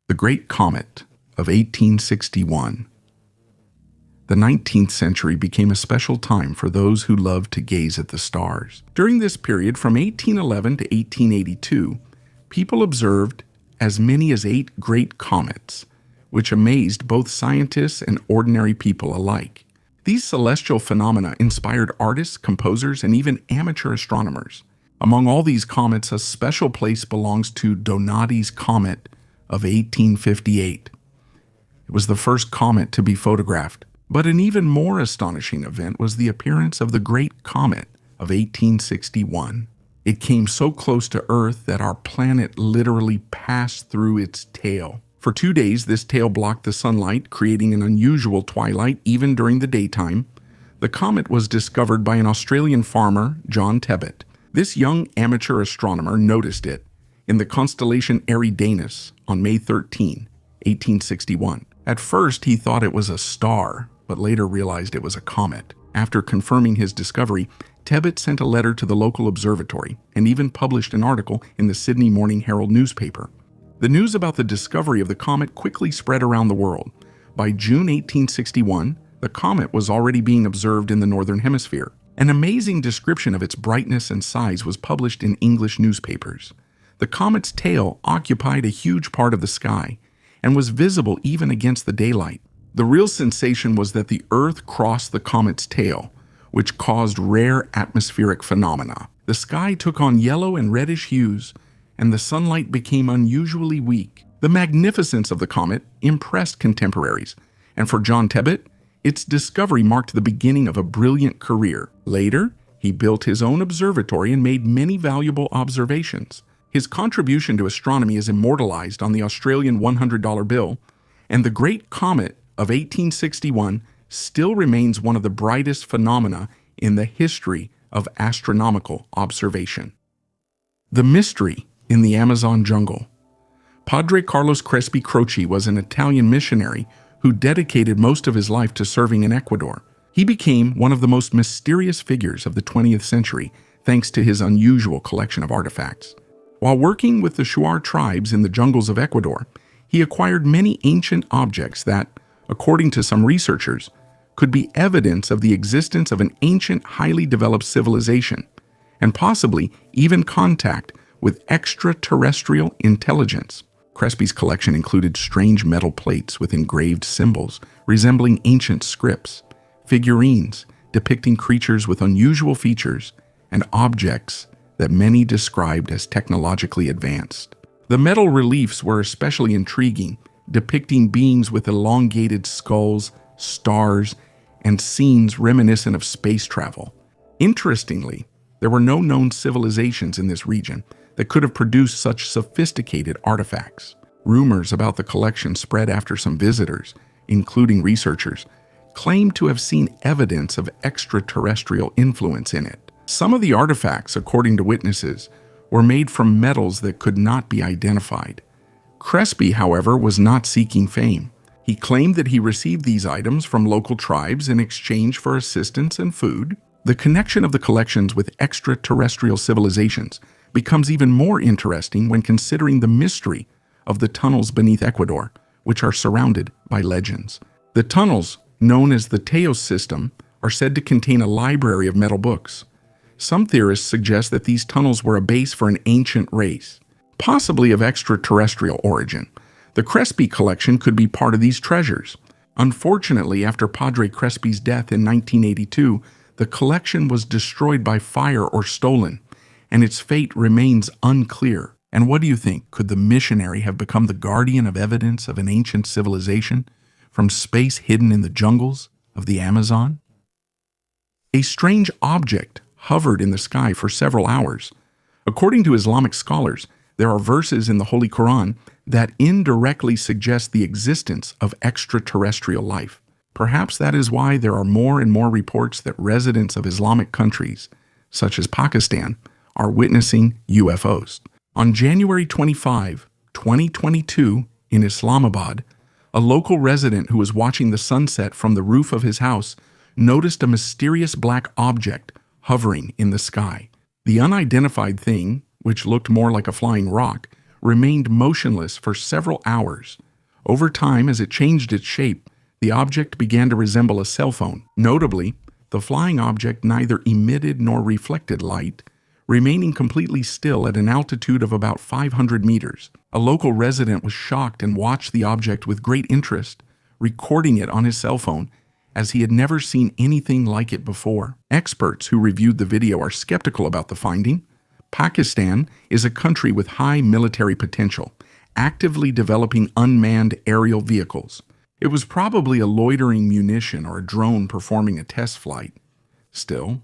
The Great Comet of 1861. The 19th century became a special time for those who loved to gaze at the stars. During this period, from 1811 to 1882, people observed as many as 8 great comets, which amazed both scientists and ordinary people alike. These celestial phenomena inspired artists, composers, and even amateur astronomers. Among all these comets, a special place belongs to Donati's Comet of 1858. It was the first comet to be photographed. But an even more astonishing event was the appearance of the Great Comet of 1861. It came so close to Earth that our planet literally passed through its tail. For 2 days, this tail blocked the sunlight, creating an unusual twilight even during the daytime. The comet was discovered by an Australian farmer, John Tebbutt. This young amateur astronomer noticed it in the constellation Eridanus on May 13, 1861. At first, he thought it was a star, but later realized it was a comet. After confirming his discovery, Tebbutt sent a letter to the local observatory and even published an article in the Sydney Morning Herald newspaper. The news about the discovery of the comet quickly spread around the world. By June 1861, the comet was already being observed in the Northern Hemisphere. An amazing description of its brightness and size was published in English newspapers. The comet's tail occupied a huge part of the sky and was visible even against the daylight. The real sensation was that the Earth crossed the comet's tail, which caused rare atmospheric phenomena. The sky took on yellow and reddish hues, and the sunlight became unusually weak. The magnificence of the comet impressed contemporaries, and for John Tebbutt, its discovery marked the beginning of a brilliant career. Later, he built his own observatory and made many valuable observations. His contribution to astronomy is immortalized on the Australian $100 bill, and the Great Comet of 1861 still remains one of the brightest phenomena in the history of astronomical observation. The mystery in the Amazon jungle. Padre Carlos Crespi Croce was an Italian missionary who dedicated most of his life to serving in Ecuador. He became one of the most mysterious figures of the 20th century thanks to his unusual collection of artifacts. While working with the Shuar tribes in the jungles of Ecuador, he acquired many ancient objects that, according to some researchers, could be evidence of the existence of an ancient, highly developed civilization, and possibly even contact with extraterrestrial intelligence. Crespi's collection included strange metal plates with engraved symbols resembling ancient scripts, figurines depicting creatures with unusual features, and objects that many described as technologically advanced. The metal reliefs were especially intriguing, depicting beings with elongated skulls, stars, and scenes reminiscent of space travel. Interestingly, there were no known civilizations in this region that could have produced such sophisticated artifacts. Rumors about the collection spread after some visitors, including researchers, claimed to have seen evidence of extraterrestrial influence in it. Some of the artifacts, according to witnesses, were made from metals that could not be identified. Crespi, however, was not seeking fame. He claimed that he received these items from local tribes in exchange for assistance and food. The connection of the collections with extraterrestrial civilizations becomes even more interesting when considering the mystery of the tunnels beneath Ecuador, which are surrounded by legends. The tunnels, known as the Teos system, are said to contain a library of metal books. Some theorists suggest that these tunnels were a base for an ancient race, possibly of extraterrestrial origin. The Crespi collection could be part of these treasures. Unfortunately, after Padre Crespi's death in 1982, the collection was destroyed by fire or stolen, and its fate remains unclear. And what do you think? Could the missionary have become the guardian of evidence of an ancient civilization from space hidden in the jungles of the Amazon? A strange object hovered in the sky for several hours. According to Islamic scholars, there are verses in the Holy Quran that indirectly suggest the existence of extraterrestrial life. Perhaps that is why there are more and more reports that residents of Islamic countries, such as Pakistan, are witnessing UFOs. On January 25, 2022, in Islamabad, a local resident who was watching the sunset from the roof of his house noticed a mysterious black object hovering in the sky. The unidentified thing, which looked more like a flying rock, remained motionless for several hours. Over time, as it changed its shape, the object began to resemble a cell phone. Notably, the flying object neither emitted nor reflected light, remaining completely still at an altitude of about 500 meters. A local resident was shocked and watched the object with great interest, recording it on his cell phone as he had never seen anything like it before. Experts who reviewed the video are skeptical about the finding. Pakistan is a country with high military potential, actively developing unmanned aerial vehicles. It was probably a loitering munition or a drone performing a test flight. Still,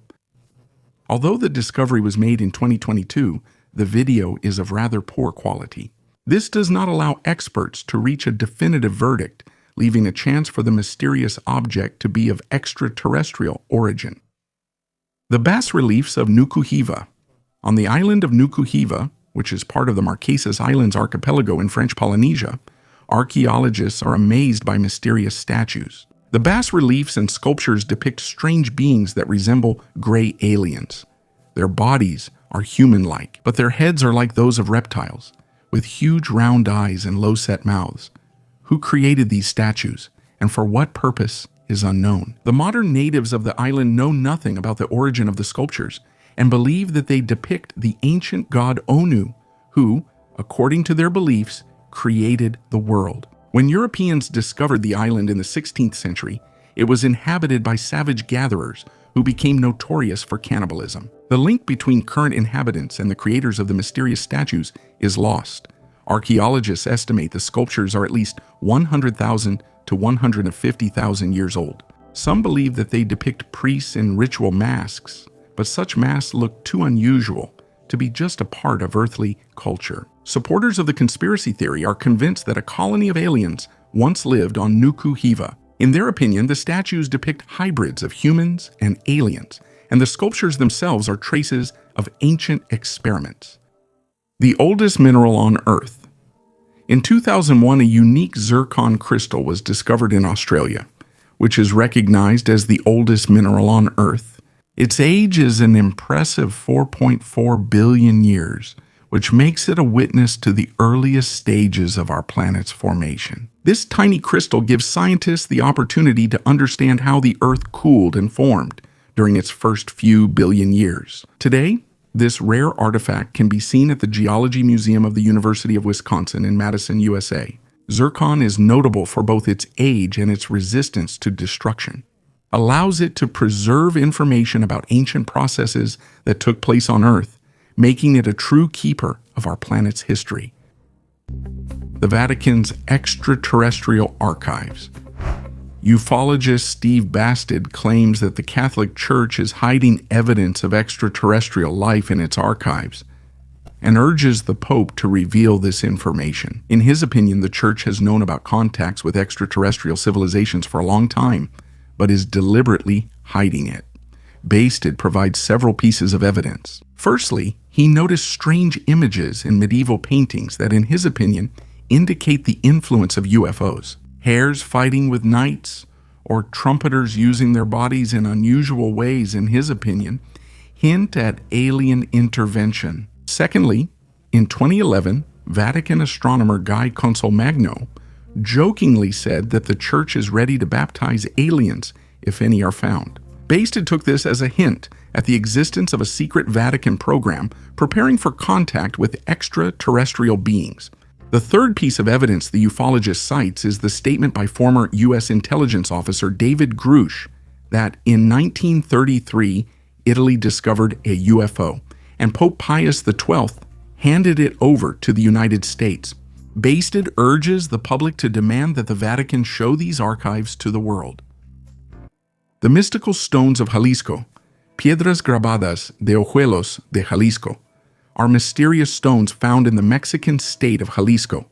although the discovery was made in 2022, the video is of rather poor quality. This does not allow experts to reach a definitive verdict, leaving a chance for the mysterious object to be of extraterrestrial origin. The bas-reliefs of Nuku-Hiva. On the island of Nuku-Hiva, which is part of the Marquesas Islands archipelago in French Polynesia, archaeologists are amazed by mysterious statues. The bas-reliefs and sculptures depict strange beings that resemble gray aliens. Their bodies are human-like, but their heads are like those of reptiles, with huge round eyes and low-set mouths. Who created these statues, and for what purpose, is unknown. The modern natives of the island know nothing about the origin of the sculptures and believe that they depict the ancient god Onu, who, according to their beliefs, created the world. When Europeans discovered the island in the 16th century, it was inhabited by savage gatherers who became notorious for cannibalism. The link between current inhabitants and the creators of the mysterious statues is lost. Archaeologists estimate the sculptures are at least 100,000 to 150,000 years old. Some believe that they depict priests in ritual masks, but such masks look too unusual to be just a part of earthly culture. Supporters of the conspiracy theory are convinced that a colony of aliens once lived on Nuku-Hiva. In their opinion, the statues depict hybrids of humans and aliens, and the sculptures themselves are traces of ancient experiments. The oldest mineral on Earth. In 2001, a unique zircon crystal was discovered in Australia, which is recognized as the oldest mineral on Earth. Its age is an impressive 4.4 billion years, which makes it a witness to the earliest stages of our planet's formation. This tiny crystal gives scientists the opportunity to understand how the Earth cooled and formed during its first few billion years. Today, this rare artifact can be seen at the Geology Museum of the University of Wisconsin in Madison, USA. Zircon is notable for both its age and its resistance to destruction. Allows it to preserve information about ancient processes that took place on Earth, making it a true keeper of our planet's history. The Vatican's Extraterrestrial Archives. Ufologist Steve Bastard claims that the Catholic Church is hiding evidence of extraterrestrial life in its archives and urges the Pope to reveal this information. In his opinion, the Church has known about contacts with extraterrestrial civilizations for a long time, but is deliberately hiding it. Bastard provides several pieces of evidence. Firstly, he noticed strange images in medieval paintings that, in his opinion, indicate the influence of UFOs. Hares fighting with knights, or trumpeters using their bodies in unusual ways, in his opinion, hint at alien intervention. Secondly, in 2011, Vatican astronomer Guy Consolmagno jokingly said that the Church is ready to baptize aliens if any are found. Bastard took this as a hint at the existence of a secret Vatican program preparing for contact with extraterrestrial beings. The third piece of evidence the ufologist cites is the statement by former U.S. intelligence officer David Grush that in 1933, Italy discovered a UFO, and Pope Pius XII handed it over to the United States. Bastard urges the public to demand that the Vatican show these archives to the world. The mystical stones of Jalisco, Piedras Grabadas de Ojuelos de Jalisco, are mysterious stones found in the Mexican state of Jalisco,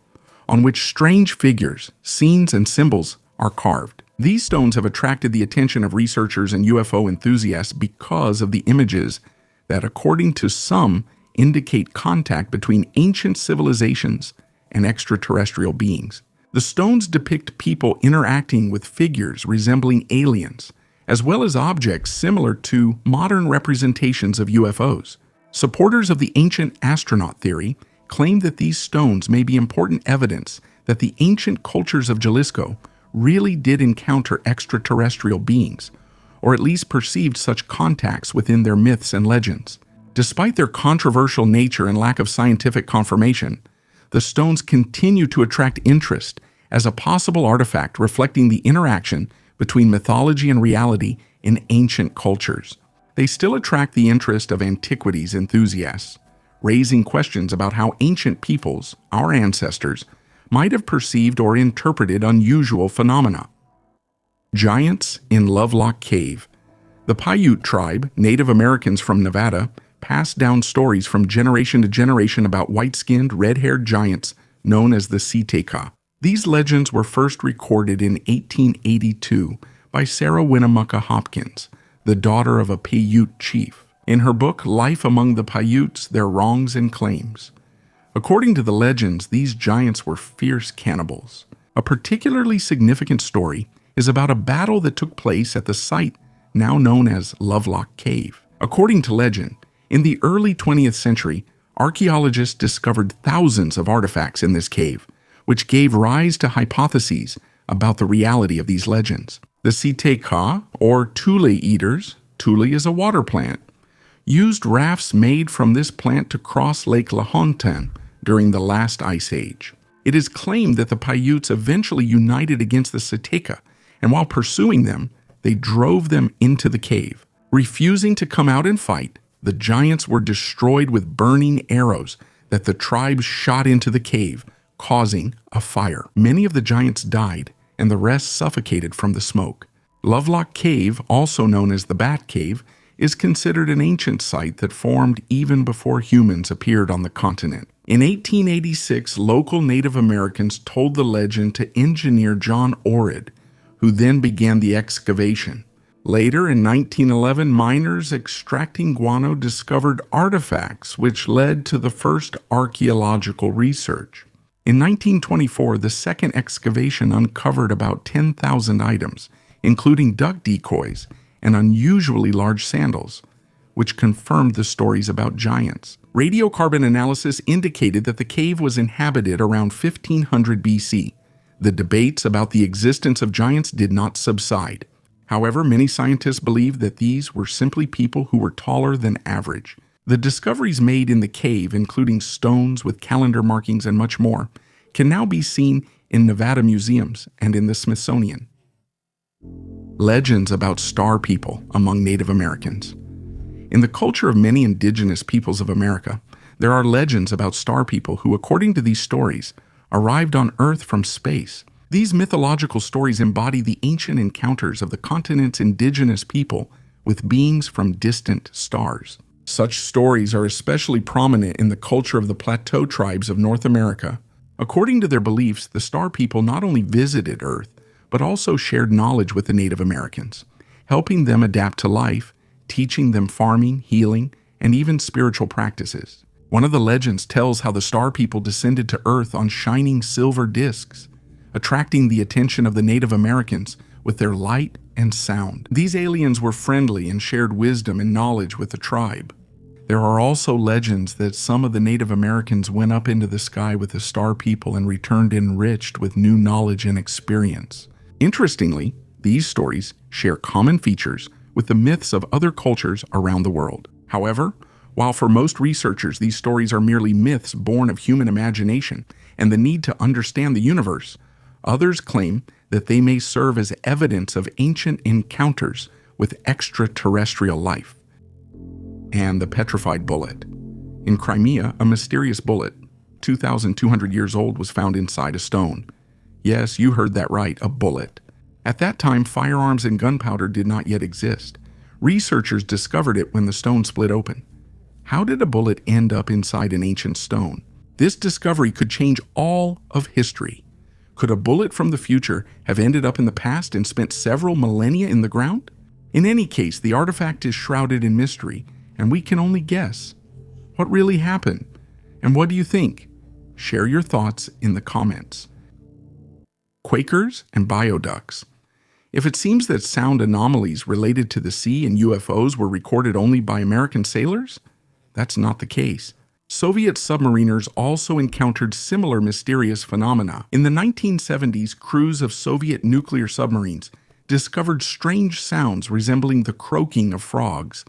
on which strange figures, scenes, and symbols are carved. These stones have attracted the attention of researchers and UFO enthusiasts because of the images that, according to some, indicate contact between ancient civilizations and extraterrestrial beings. The stones depict people interacting with figures resembling aliens, as well as objects similar to modern representations of UFOs. Supporters of the ancient astronaut theory claim that these stones may be important evidence that the ancient cultures of Jalisco really did encounter extraterrestrial beings, or at least perceived such contacts within their myths and legends. Despite their controversial nature and lack of scientific confirmation, the stones continue to attract interest as a possible artifact reflecting the interaction between mythology and reality in ancient cultures. They still attract the interest of antiquities enthusiasts, raising questions about how ancient peoples, our ancestors, might have perceived or interpreted unusual phenomena. Giants in Lovelock Cave. The Paiute tribe, Native Americans from Nevada, passed down stories from generation to generation about white-skinned, red-haired giants known as the Siteka. These legends were first recorded in 1882 by Sarah Winnemucca Hopkins, the daughter of a Paiute chief, in her book Life Among the Paiutes, Their Wrongs and Claims. According to the legends, these giants were fierce cannibals. A particularly significant story is about a battle that took place at the site now known as Lovelock Cave. According to legend, in the early 20th century, archaeologists discovered thousands of artifacts in this cave, which gave rise to hypotheses about the reality of these legends. The Siteka, or Tule eaters, Tule is a water plant, used rafts made from this plant to cross Lake Lahontan during the last ice age. It is claimed that the Paiutes eventually united against the Siteka, and while pursuing them, they drove them into the cave. Refusing to come out and fight, the giants were destroyed with burning arrows that the tribes shot into the cave, causing a fire. Many of the giants died, and the rest suffocated from the smoke. Lovelock Cave, also known as the Bat Cave, is considered an ancient site that formed even before humans appeared on the continent. In 1886, local Native Americans told the legend to engineer John Orrid, who then began the excavation. Later, in 1911, miners extracting guano discovered artifacts which led to the first archaeological research. In 1924, the second excavation uncovered about 10,000 items, including duck decoys and unusually large sandals, which confirmed the stories about giants. Radiocarbon analysis indicated that the cave was inhabited around 1500 BC. The debates about the existence of giants did not subside. However, many scientists believe that these were simply people who were taller than average. The discoveries made in the cave, including stones with calendar markings and much more, can now be seen in Nevada museums and in the Smithsonian. Legends about star people among Native Americans. In the culture of many indigenous peoples of America, there are legends about star people who, according to these stories, arrived on Earth from space. These mythological stories embody the ancient encounters of the continent's indigenous people with beings from distant stars. Such stories are especially prominent in the culture of the Plateau tribes of North America. According to their beliefs, the star people not only visited Earth, but also shared knowledge with the Native Americans, helping them adapt to life, teaching them farming, healing, and even spiritual practices. One of the legends tells how the star people descended to Earth on shining silver discs, attracting the attention of the Native Americans with their light and sound. These aliens were friendly and shared wisdom and knowledge with the tribe. There are also legends that some of the Native Americans went up into the sky with the star people and returned enriched with new knowledge and experience. Interestingly, these stories share common features with the myths of other cultures around the world. However, while for most researchers these stories are merely myths born of human imagination and the need to understand the universe, others claim that they may serve as evidence of ancient encounters with extraterrestrial life. And the petrified bullet. In Crimea, a mysterious bullet, 2,200 years old, was found inside a stone. Yes, you heard that right, a bullet. At that time, firearms and gunpowder did not yet exist. Researchers discovered it when the stone split open. How did a bullet end up inside an ancient stone? This discovery could change all of history. Could a bullet from the future have ended up in the past and spent several millennia in the ground? In any case, the artifact is shrouded in mystery, and we can only guess. What really happened? And what do you think? Share your thoughts in the comments. Quakers and bioducks. If it seems that sound anomalies related to the sea and UFOs were recorded only by American sailors, that's not the case. Soviet submariners also encountered similar mysterious phenomena. In the 1970s, crews of Soviet nuclear submarines discovered strange sounds resembling the croaking of frogs,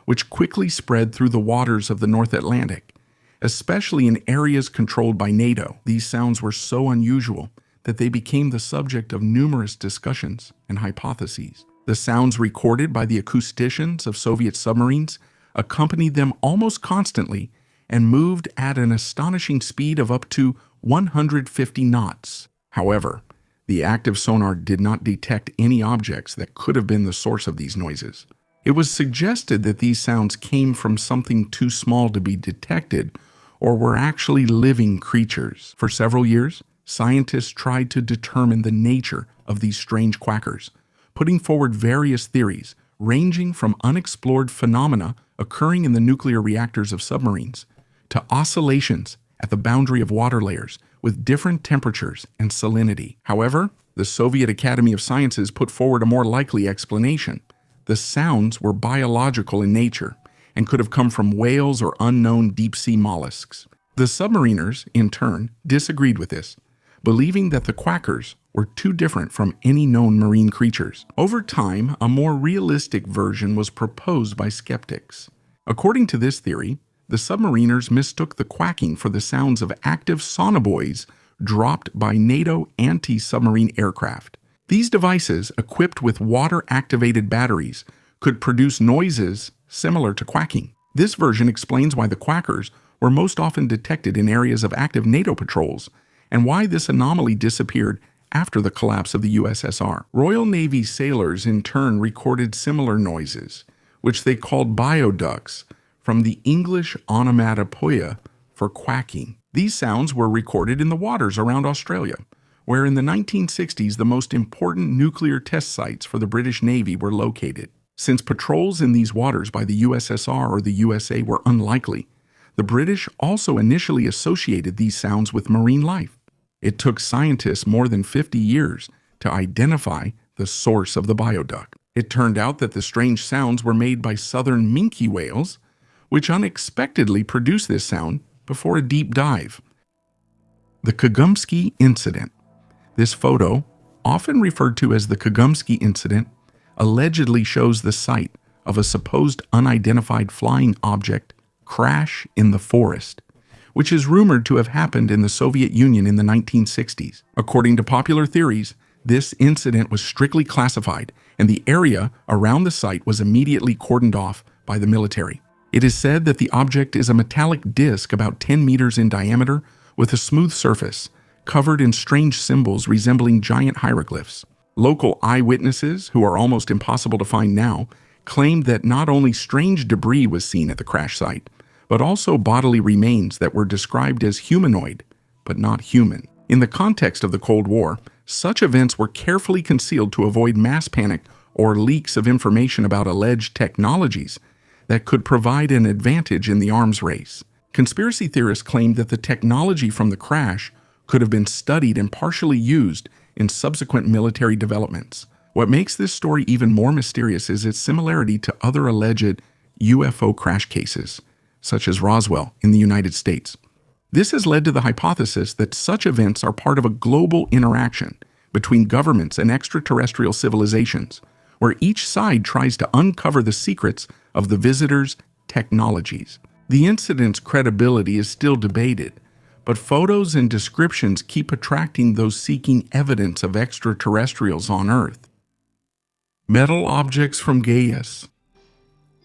which quickly spread through the waters of the North Atlantic, especially in areas controlled by NATO. These sounds were so unusual that they became the subject of numerous discussions and hypotheses. The sounds recorded by the acousticians of Soviet submarines accompanied them almost constantly and moved at an astonishing speed of up to 150 knots. However, the active sonar did not detect any objects that could have been the source of these noises. It was suggested that these sounds came from something too small to be detected or were actually living creatures. For several years, scientists tried to determine the nature of these strange quackers, putting forward various theories ranging from unexplored phenomena occurring in the nuclear reactors of submarines to oscillations at the boundary of water layers with different temperatures and salinity. However, the Soviet Academy of Sciences put forward a more likely explanation. The sounds were biological in nature and could have come from whales or unknown deep-sea mollusks. The submariners, in turn, disagreed with this, believing that the quackers were too different from any known marine creatures. Over time, a more realistic version was proposed by skeptics. According to this theory, the submariners mistook the quacking for the sounds of active sonobuoys dropped by NATO anti-submarine aircraft. These devices, equipped with water-activated batteries, could produce noises similar to quacking. This version explains why the quackers were most often detected in areas of active NATO patrols and why this anomaly disappeared after the collapse of the USSR. Royal Navy sailors in turn recorded similar noises, which they called bioducks, from the English onomatopoeia for quacking. These sounds were recorded in the waters around Australia, where in the 1960s the most important nuclear test sites for the British Navy were located. Since patrols in these waters by the USSR or the USA were unlikely, the British also initially associated these sounds with marine life. It took scientists more than 50 years to identify the source of the bioduck. It turned out that the strange sounds were made by southern minke whales, which unexpectedly produced this sound before a deep dive. The Kagumsky Incident. This photo, often referred to as the Kagumsky Incident, allegedly shows the site of a supposed unidentified flying object crash in the forest, which is rumored to have happened in the Soviet Union in the 1960s. According to popular theories, this incident was strictly classified, and the area around the site was immediately cordoned off by the military. It is said that the object is a metallic disc about 10 meters in diameter with a smooth surface, covered in strange symbols resembling giant hieroglyphs. Local eyewitnesses, who are almost impossible to find now, claimed that not only strange debris was seen at the crash site, but also bodily remains that were described as humanoid, but not human. In the context of the Cold War, such events were carefully concealed to avoid mass panic or leaks of information about alleged technologies that could provide an advantage in the arms race. Conspiracy theorists claimed that the technology from the crash could have been studied and partially used in subsequent military developments. What makes this story even more mysterious is its similarity to other alleged UFO crash cases, such as Roswell in the United States. This has led to the hypothesis that such events are part of a global interaction between governments and extraterrestrial civilizations, where each side tries to uncover the secrets of the visitors' technologies. The incident's credibility is still debated, but photos and descriptions keep attracting those seeking evidence of extraterrestrials on Earth. Metal objects from Gaius.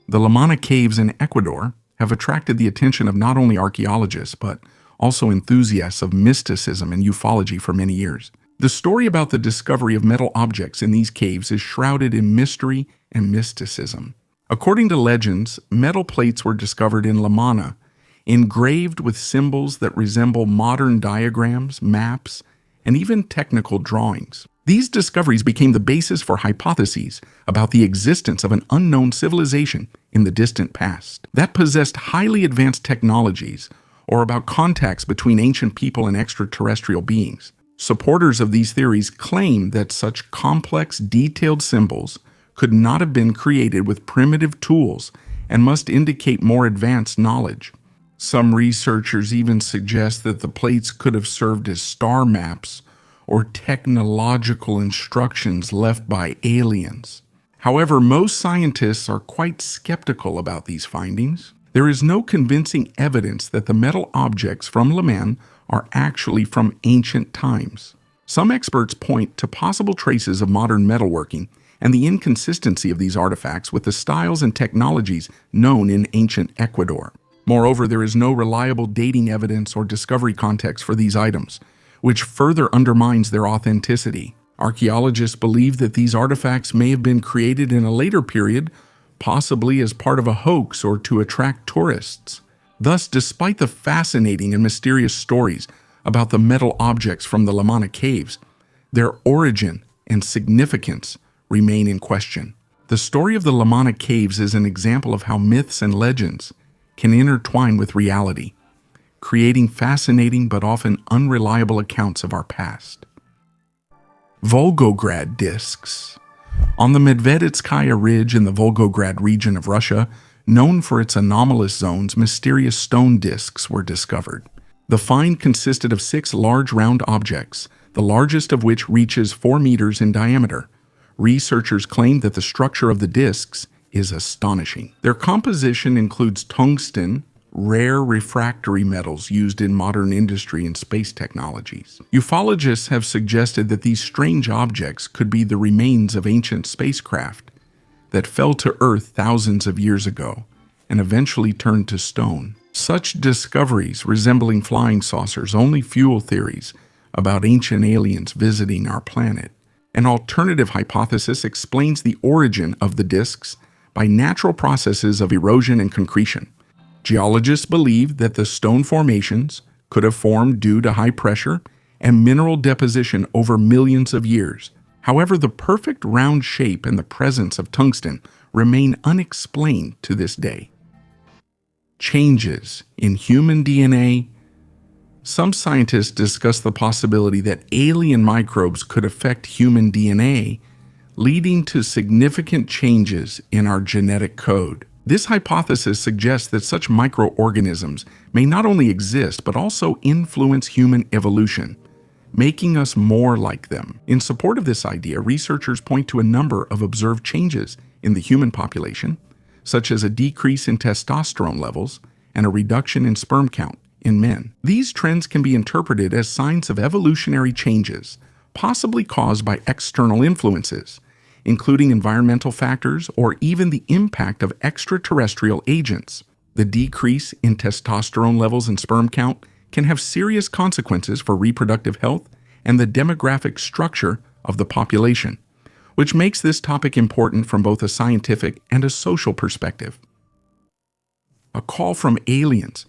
The Lamana caves in Ecuador have attracted the attention of not only archaeologists, but also enthusiasts of mysticism and ufology for many years. The story about the discovery of metal objects in these caves is shrouded in mystery and mysticism. According to legends, metal plates were discovered in Lamana, engraved with symbols that resemble modern diagrams, maps, and even technical drawings. These discoveries became the basis for hypotheses about the existence of an unknown civilization in the distant past that possessed highly advanced technologies, or about contacts between ancient people and extraterrestrial beings. Supporters of these theories claim that such complex, detailed symbols could not have been created with primitive tools and must indicate more advanced knowledge. Some researchers even suggest that the plates could have served as star maps or technological instructions left by aliens. However, most scientists are quite skeptical about these findings. There is no convincing evidence that the metal objects from Lamana are actually from ancient times. Some experts point to possible traces of modern metalworking and the inconsistency of these artifacts with the styles and technologies known in ancient Ecuador. Moreover, there is no reliable dating evidence or discovery context for these items, which further undermines their authenticity. Archaeologists believe that these artifacts may have been created in a later period, possibly as part of a hoax or to attract tourists. Thus, despite the fascinating and mysterious stories about the metal objects from the Lamana caves, their origin and significance remain in question. The story of the Lamana caves is an example of how myths and legends can intertwine with reality, creating fascinating but often unreliable accounts of our past. Volgograd discs. On the Medveditskaya Ridge in the Volgograd region of Russia, known for its anomalous zones, mysterious stone discs were discovered. The find consisted of 6 large round objects, the largest of which reaches 4 meters in diameter. Researchers claim that the structure of the discs is astonishing. Their composition includes tungsten, rare refractory metals used in modern industry and space technologies. Ufologists have suggested that these strange objects could be the remains of ancient spacecraft that fell to Earth thousands of years ago and eventually turned to stone. Such discoveries resembling flying saucers only fuel theories about ancient aliens visiting our planet. An alternative hypothesis explains the origin of the discs by natural processes of erosion and concretion. Geologists believe that the stone formations could have formed due to high pressure and mineral deposition over millions of years. However, the perfect round shape and the presence of tungsten remain unexplained to this day. Changes in human DNA. Some scientists discuss the possibility that alien microbes could affect human DNA, leading to significant changes in our genetic code. This hypothesis suggests that such microorganisms may not only exist but also influence human evolution, making us more like them. In support of this idea, researchers point to a number of observed changes in the human population, such as a decrease in testosterone levels and a reduction in sperm count in men. These trends can be interpreted as signs of evolutionary changes, possibly caused by external influences, including environmental factors or even the impact of extraterrestrial agents. The decrease in testosterone levels and sperm count can have serious consequences for reproductive health and the demographic structure of the population, which makes this topic important from both a scientific and a social perspective. A call from aliens.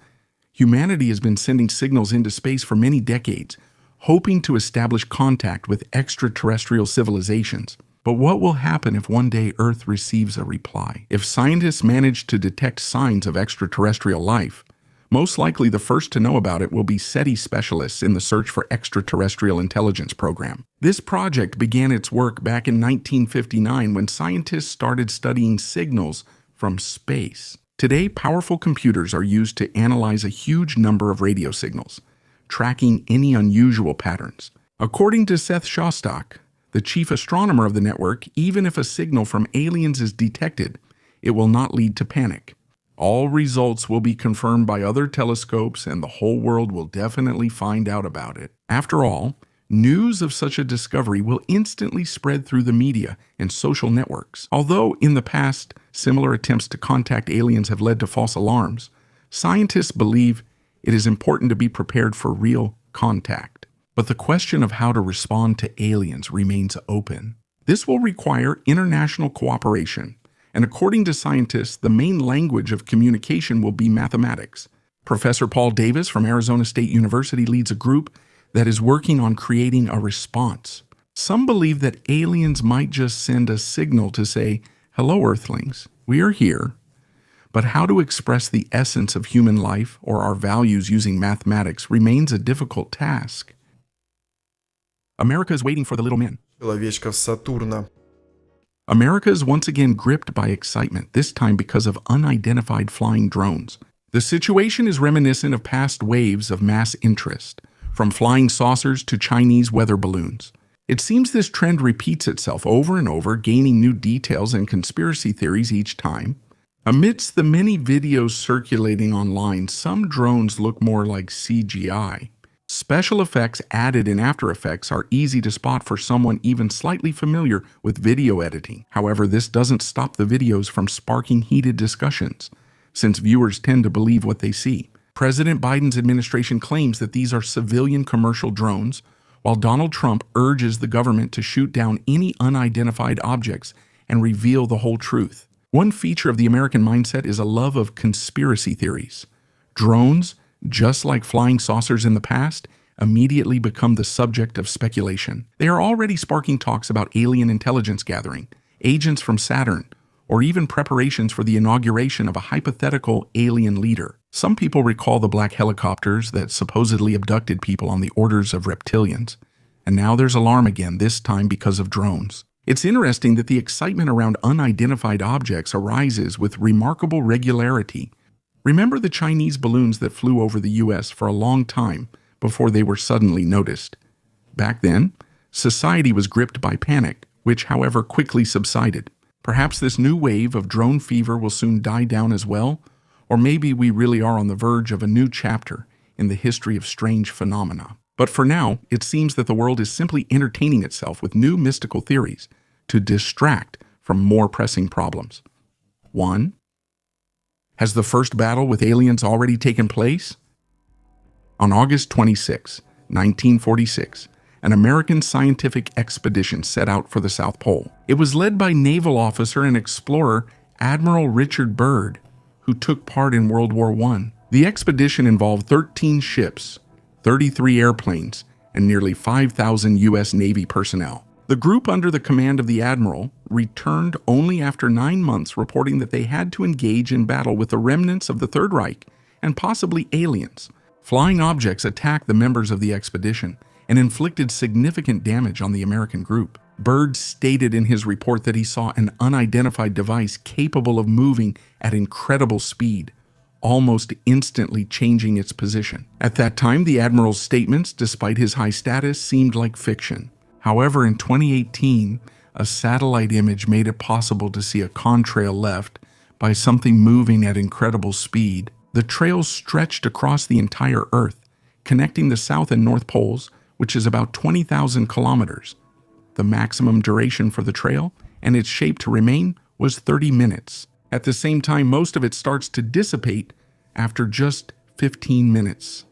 Humanity has been sending signals into space for many decades, hoping to establish contact with extraterrestrial civilizations. But what will happen if one day Earth receives a reply? If scientists manage to detect signs of extraterrestrial life, most likely the first to know about it will be SETI specialists in the Search for Extraterrestrial Intelligence program. This project began its work back in 1959 when scientists started studying signals from space. Today, powerful computers are used to analyze a huge number of radio signals, tracking any unusual patterns. According to Seth Shostak, the chief astronomer of the network, even if a signal from aliens is detected, it will not lead to panic. All results will be confirmed by other telescopes and the whole world will definitely find out about it. After all, news of such a discovery will instantly spread through the media and social networks. Although in the past, similar attempts to contact aliens have led to false alarms, scientists believe it is important to be prepared for real contact. But the question of how to respond to aliens remains open. This will require international cooperation, and according to scientists, the main language of communication will be mathematics. Professor Paul Davis from Arizona State University leads a group that is working on creating a response. Some believe that aliens might just send a signal to say, "Hello, Earthlings, we are here." But how to express the essence of human life or our values using mathematics remains a difficult task. America is waiting for the little men. Человечков Сатурна. America is once again gripped by excitement, this time because of unidentified flying drones. The situation is reminiscent of past waves of mass interest, from flying saucers to Chinese weather balloons. It seems this trend repeats itself over and over, gaining new details and conspiracy theories each time. Amidst the many videos circulating online, some drones look more like CGI, Special effects added in After Effects are easy to spot for someone even slightly familiar with video editing. However, this doesn't stop the videos from sparking heated discussions, since viewers tend to believe what they see. President Biden's administration claims that these are civilian commercial drones, while Donald Trump urges the government to shoot down any unidentified objects and reveal the whole truth. One feature of the American mindset is a love of conspiracy theories. Drones, just like flying saucers in the past, immediately become the subject of speculation. They are already sparking talks about alien intelligence gathering, agents from Saturn, or even preparations for the inauguration of a hypothetical alien leader. Some people recall the black helicopters that supposedly abducted people on the orders of reptilians. And now there's alarm again, this time because of drones. It's interesting that the excitement around unidentified objects arises with remarkable regularity. Remember the Chinese balloons that flew over the US for a long time before they were suddenly noticed? Back then, society was gripped by panic, which, however, quickly subsided. Perhaps this new wave of drone fever will soon die down as well, or maybe we really are on the verge of a new chapter in the history of strange phenomena. But for now, it seems that the world is simply entertaining itself with new mystical theories to distract from more pressing problems. 1. Has the first battle with aliens already taken place? On August 26, 1946, an American scientific expedition set out for the South Pole. It was led by naval officer and explorer Admiral Richard Byrd, who took part in World War I. The expedition involved 13 ships, 33 airplanes, and nearly 5,000 U.S. Navy personnel. The group under the command of the admiral returned only after 9 months, reporting that they had to engage in battle with the remnants of the Third Reich and possibly aliens. Flying objects attacked the members of the expedition and inflicted significant damage on the American group. Byrd stated in his report that he saw an unidentified device capable of moving at incredible speed, almost instantly changing its position. At that time, the admiral's statements, despite his high status, seemed like fiction. However, in 2018, a satellite image made it possible to see a contrail left by something moving at incredible speed. The trail stretched across the entire Earth, connecting the South and North Poles, which is about 20,000 kilometers. The maximum duration for the trail and its shape to remain was 30 minutes. At the same time, most of it starts to dissipate after just 15 minutes.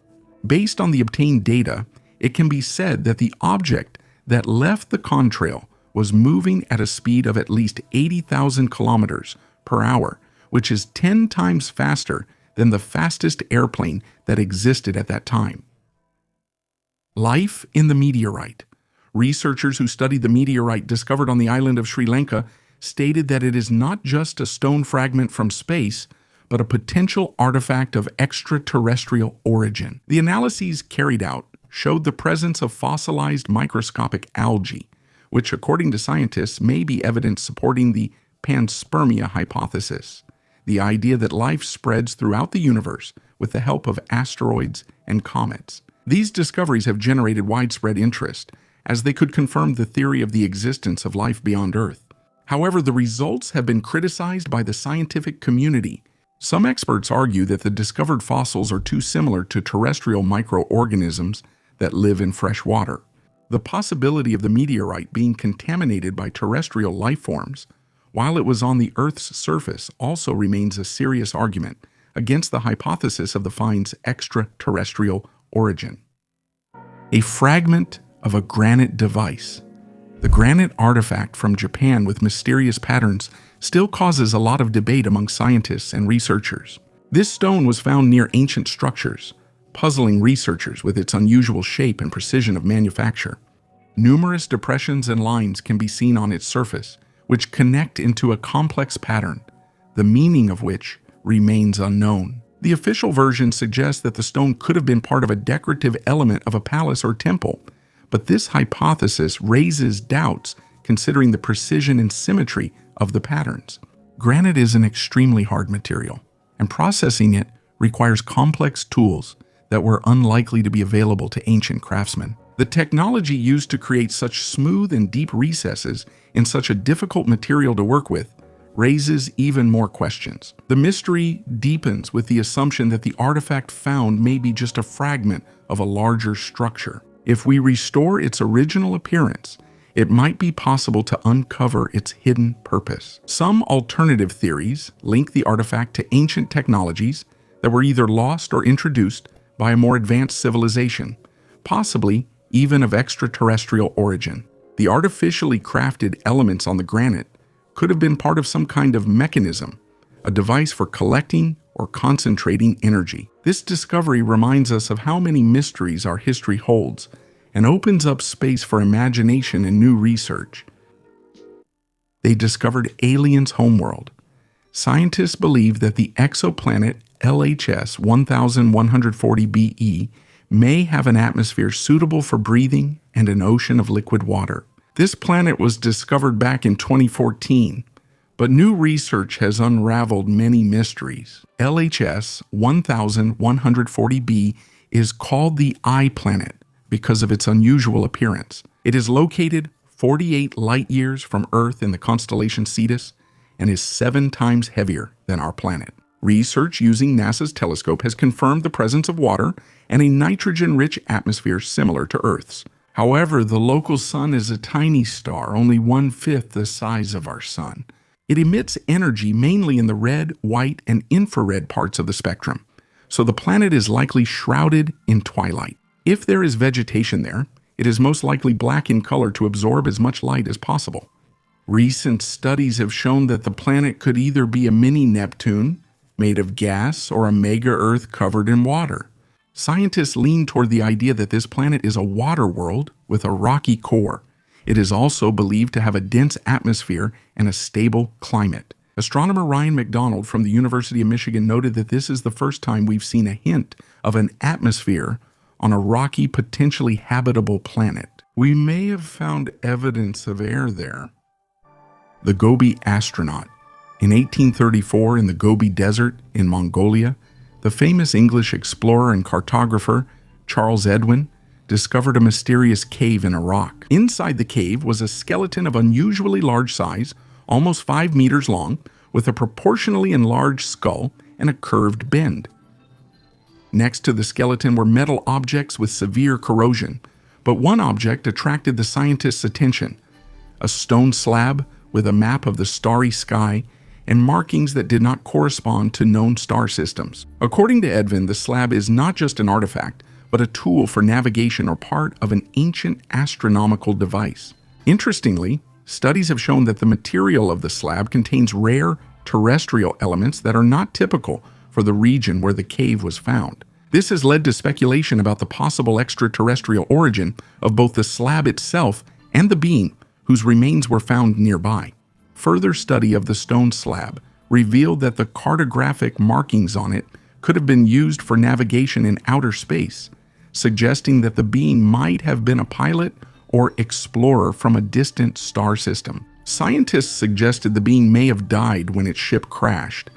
Based on the obtained data, it can be said that the object that left the contrail was moving at a speed of at least 80,000 kilometers per hour, which is 10 times faster than the fastest airplane that existed at that time. Life in the meteorite. Researchers who studied the meteorite discovered on the island of Sri Lanka stated that it is not just a stone fragment from space, but a potential artifact of extraterrestrial origin. The analyses carried out showed the presence of fossilized microscopic algae, which, according to scientists, may be evidence supporting the panspermia hypothesis, the idea that life spreads throughout the universe with the help of asteroids and comets. These discoveries have generated widespread interest, as they could confirm the theory of the existence of life beyond Earth. However, the results have been criticized by the scientific community. Some experts argue that the discovered fossils are too similar to terrestrial microorganisms that live in fresh water. The possibility of the meteorite being contaminated by terrestrial life forms while it was on the Earth's surface also remains a serious argument against the hypothesis of the find's extraterrestrial origin. A fragment of a granite device. The granite artifact from Japan with mysterious patterns still causes a lot of debate among scientists and researchers. This stone was found near ancient structures, puzzling researchers with its unusual shape and precision of manufacture. Numerous depressions and lines can be seen on its surface, which connect into a complex pattern, the meaning of which remains unknown. The official version suggests that the stone could have been part of a decorative element of a palace or temple, but this hypothesis raises doubts considering the precision and symmetry of the patterns. Granite is an extremely hard material, and processing it requires complex tools that were unlikely to be available to ancient craftsmen. The technology used to create such smooth and deep recesses in such a difficult material to work with raises even more questions. The mystery deepens with the assumption that the artifact found may be just a fragment of a larger structure. If we restore its original appearance, it might be possible to uncover its hidden purpose. Some alternative theories link the artifact to ancient technologies that were either lost or introduced by a more advanced civilization, possibly even of extraterrestrial origin. The artificially crafted elements on the granite could have been part of some kind of mechanism, a device for collecting or concentrating energy. This discovery reminds us of how many mysteries our history holds and opens up space for imagination and new research. They discovered aliens' homeworld. Scientists believe that the exoplanet LHS 1140be may have an atmosphere suitable for breathing and an ocean of liquid water. This planet was discovered back in 2014, but new research has unraveled many mysteries. LHS 1140b is called the Eye Planet because of its unusual appearance. It is located 48 light-years from Earth in the constellation Cetus and is 7 times heavier than our planet. Research using NASA's telescope has confirmed the presence of water and a nitrogen-rich atmosphere similar to Earth's. However, the local sun is a tiny star, only 1/5 the size of our sun. It emits energy mainly in the red, white, and infrared parts of the spectrum, so the planet is likely shrouded in twilight. If there is vegetation there, it is most likely black in color to absorb as much light as possible. Recent studies have shown that the planet could either be a mini Neptune, made of gas, or a mega-Earth covered in water. Scientists lean toward the idea that this planet is a water world with a rocky core. It is also believed to have a dense atmosphere and a stable climate. Astronomer Ryan McDonald from the University of Michigan noted that this is the first time we've seen a hint of an atmosphere on a rocky, potentially habitable planet. We may have found evidence of air there. The Gobi astronaut. In 1834, in the Gobi Desert in Mongolia, the famous English explorer and cartographer Charles Edwin discovered a mysterious cave in a rock. Inside the cave was a skeleton of unusually large size, almost 5 meters long, with a proportionally enlarged skull and a curved bend. Next to the skeleton were metal objects with severe corrosion, but one object attracted the scientists' attention: a stone slab with a map of the starry sky and markings that did not correspond to known star systems. According to Edwin, the slab is not just an artifact, but a tool for navigation or part of an ancient astronomical device. Interestingly, studies have shown that the material of the slab contains rare terrestrial elements that are not typical for the region where the cave was found. This has led to speculation about the possible extraterrestrial origin of both the slab itself and the being whose remains were found nearby. Further study of the stone slab revealed that the cartographic markings on it could have been used for navigation in outer space, suggesting that the being might have been a pilot or explorer from a distant star system. Scientists suggested the being may have died when its ship crashed,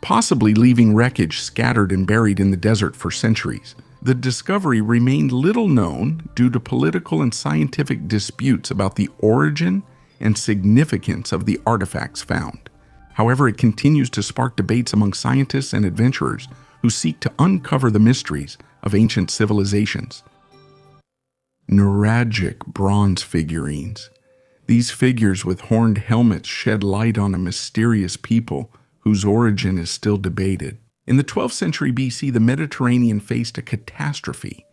possibly leaving wreckage scattered and buried in the desert for centuries. The discovery remained little known due to political and scientific disputes about the origin and significance of the artifacts found. However, it continues to spark debates among scientists and adventurers who seek to uncover the mysteries of ancient civilizations. Neuralgic bronze figurines. These figures with horned helmets shed light on a mysterious people whose origin is still debated. In the 12th century BC, the Mediterranean faced a catastrophe: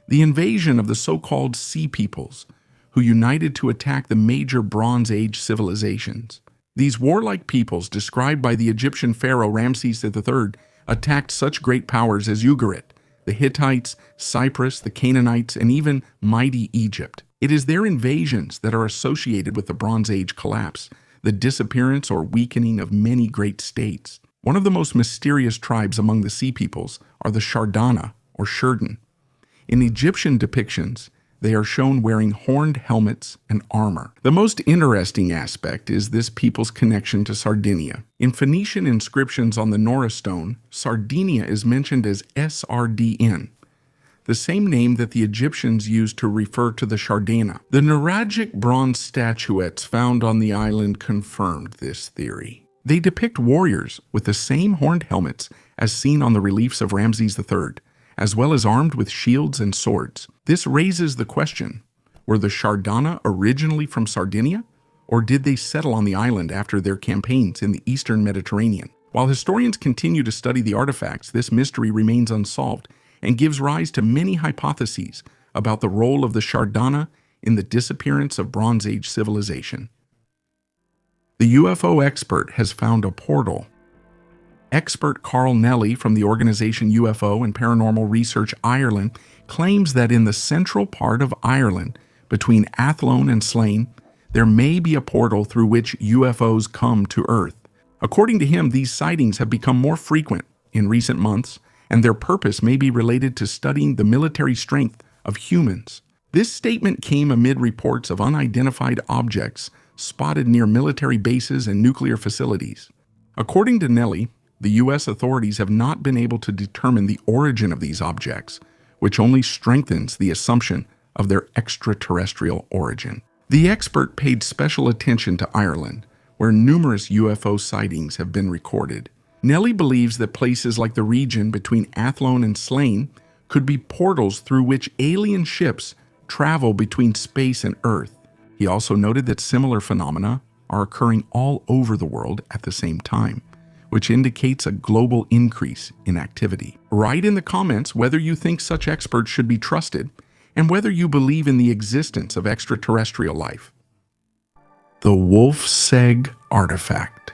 the invasion of the so-called Sea Peoples, who united to attack the major Bronze Age civilizations. These warlike peoples, described by the Egyptian pharaoh Ramses III, attacked such great powers as Ugarit, the Hittites, Cyprus, the Canaanites, and even mighty Egypt. It is their invasions that are associated with the Bronze Age collapse, the disappearance or weakening of many great states. One of the most mysterious tribes among the Sea Peoples are the Shardana, or Shurden. In Egyptian depictions, they are shown wearing horned helmets and armor. The most interesting aspect is this people's connection to Sardinia. In Phoenician inscriptions on the Nora stone, Sardinia is mentioned as Srdn, the same name that the Egyptians used to refer to the Shardana. The neuralgic bronze statuettes found on the island confirmed this theory. They depict warriors with the same horned helmets as seen on the reliefs of Ramses III, as well as armed with shields and swords. This raises the question, were the Shardana originally from Sardinia, or did they settle on the island after their campaigns in the eastern Mediterranean? While historians continue to study the artifacts, this mystery remains unsolved and gives rise to many hypotheses about the role of the Shardana in the disappearance of Bronze Age civilization. The UFO expert has found a portal. Expert Carl Nelly from the organization UFO and Paranormal Research Ireland claims that in the central part of Ireland, between Athlone and Slane, there may be a portal through which UFOs come to Earth. According to him, these sightings have become more frequent in recent months, and their purpose may be related to studying the military strength of humans. This statement came amid reports of unidentified objects spotted near military bases and nuclear facilities. According to Nelly, the U.S. authorities have not been able to determine the origin of these objects, which only strengthens the assumption of their extraterrestrial origin. The expert paid special attention to Ireland, where numerous UFO sightings have been recorded. Nelly believes that places like the region between Athlone and Slane could be portals through which alien ships travel between space and Earth. He also noted that similar phenomena are occurring all over the world at the same time, which indicates a global increase in activity. Write in the comments whether you think such experts should be trusted and whether you believe in the existence of extraterrestrial life. The Wolfsegg Artifact.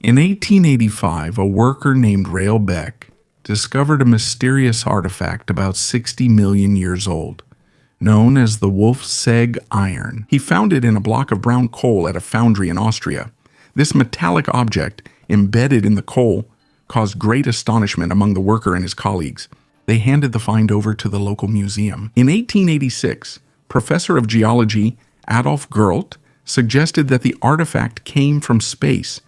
In 1885, a worker named Rael Beck discovered a mysterious artifact about 60 million years old, known as the Wolfsegg iron. He found it in a block of brown coal at a foundry in Austria. This metallic object, embedded in the coal, caused great astonishment among the worker and his colleagues. They handed the find over to the local museum. In 1886, Professor of Geology Adolf Gerlt suggested that the artifact came from space,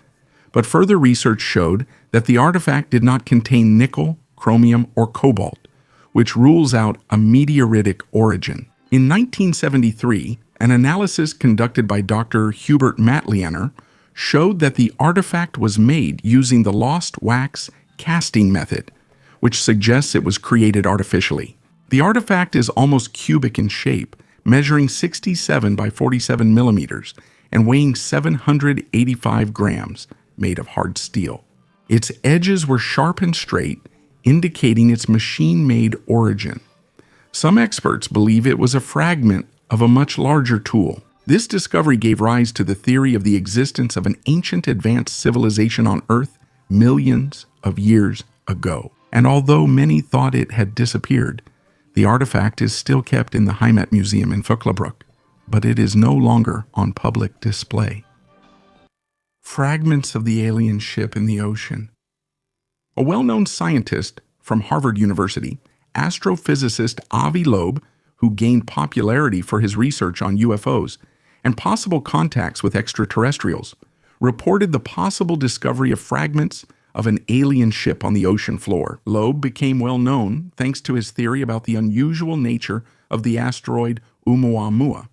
but further research showed that the artifact did not contain nickel, chromium, or cobalt, which rules out a meteoritic origin. In 1973, an analysis conducted by Dr. Hubert Matliener showed that the artifact was made using the lost wax casting method, which suggests it was created artificially. The artifact is almost cubic in shape, measuring 67 by 47 millimeters and weighing 785 grams, made of hard steel. Its edges were sharp and straight, indicating its machine-made origin. Some experts believe it was a fragment of a much larger tool. This discovery gave rise to the theory of the existence of an ancient advanced civilization on Earth millions of years ago. And although many thought it had disappeared, the artifact is still kept in the Heimat Museum in Vöcklabruck, but it is no longer on public display. Fragments of the alien ship in the ocean. A well-known scientist from Harvard University, astrophysicist Avi Loeb, who gained popularity for his research on UFOs and possible contacts with extraterrestrials, reported the possible discovery of fragments of an alien ship on the ocean floor. Loeb became well known thanks to his theory about the unusual nature of the asteroid Oumuamua,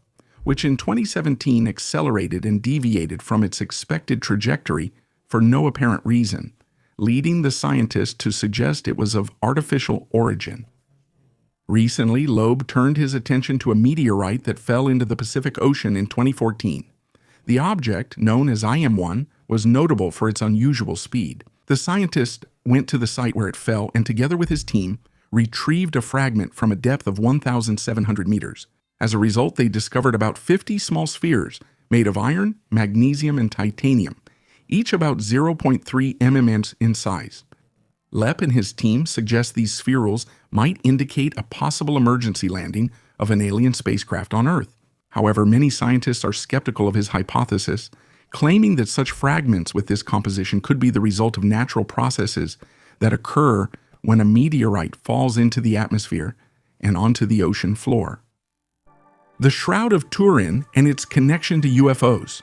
which in 2017 accelerated and deviated from its expected trajectory for no apparent reason, leading the scientist to suggest it was of artificial origin. Recently, Loeb turned his attention to a meteorite that fell into the Pacific Ocean in 2014. The object, known as IM-1, was notable for its unusual speed. The scientist went to the site where it fell and, together with his team, retrieved a fragment from a depth of 1,700 meters. As a result, they discovered about 50 small spheres made of iron, magnesium, and titanium, each about 0.3 mm in size. Lepp and his team suggest these spherules might indicate a possible emergency landing of an alien spacecraft on Earth. However, many scientists are skeptical of his hypothesis, claiming that such fragments with this composition could be the result of natural processes that occur when a meteorite falls into the atmosphere and onto the ocean floor. The Shroud of Turin and its connection to UFOs.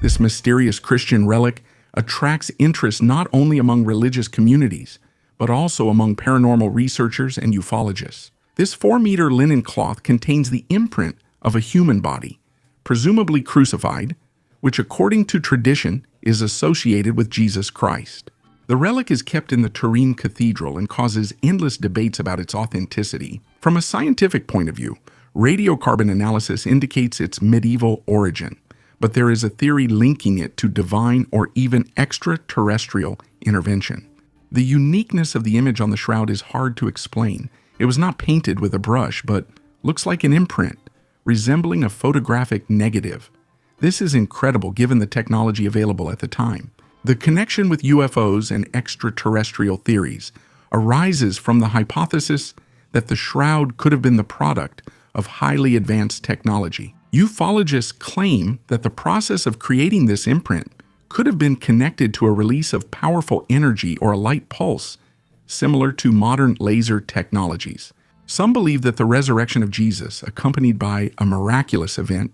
This mysterious Christian relic attracts interest not only among religious communities, but also among paranormal researchers and ufologists. This 4-meter linen cloth contains the imprint of a human body, presumably crucified, which according to tradition is associated with Jesus Christ. The relic is kept in the Turin Cathedral and causes endless debates about its authenticity. From a scientific point of view, radiocarbon analysis indicates its medieval origin, but there is a theory linking it to divine or even extraterrestrial intervention. The uniqueness of the image on the shroud is hard to explain. It was not painted with a brush, but looks like an imprint, resembling a photographic negative. This is incredible given the technology available at the time. The connection with UFOs and extraterrestrial theories arises from the hypothesis that the shroud could have been the product of highly advanced technology. Ufologists claim that the process of creating this imprint could have been connected to a release of powerful energy or a light pulse, similar to modern laser technologies. Some believe that the resurrection of Jesus, accompanied by a miraculous event,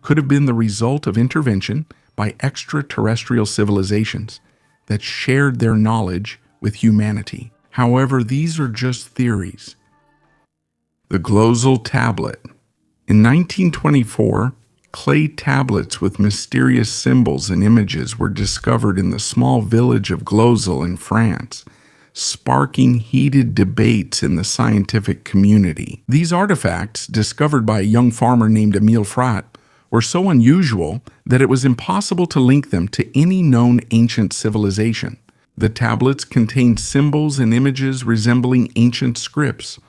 could have been the result of intervention by extraterrestrial civilizations that shared their knowledge with humanity. However, these are just theories. The Glozal Tablet. In 1924, clay tablets with mysterious symbols and images were discovered in the small village of Glozal in France, sparking heated debates in the scientific community. These artifacts, discovered by a young farmer named Emile Frat, were so unusual that it was impossible to link them to any known ancient civilization. The tablets contained symbols and images resembling ancient scripts,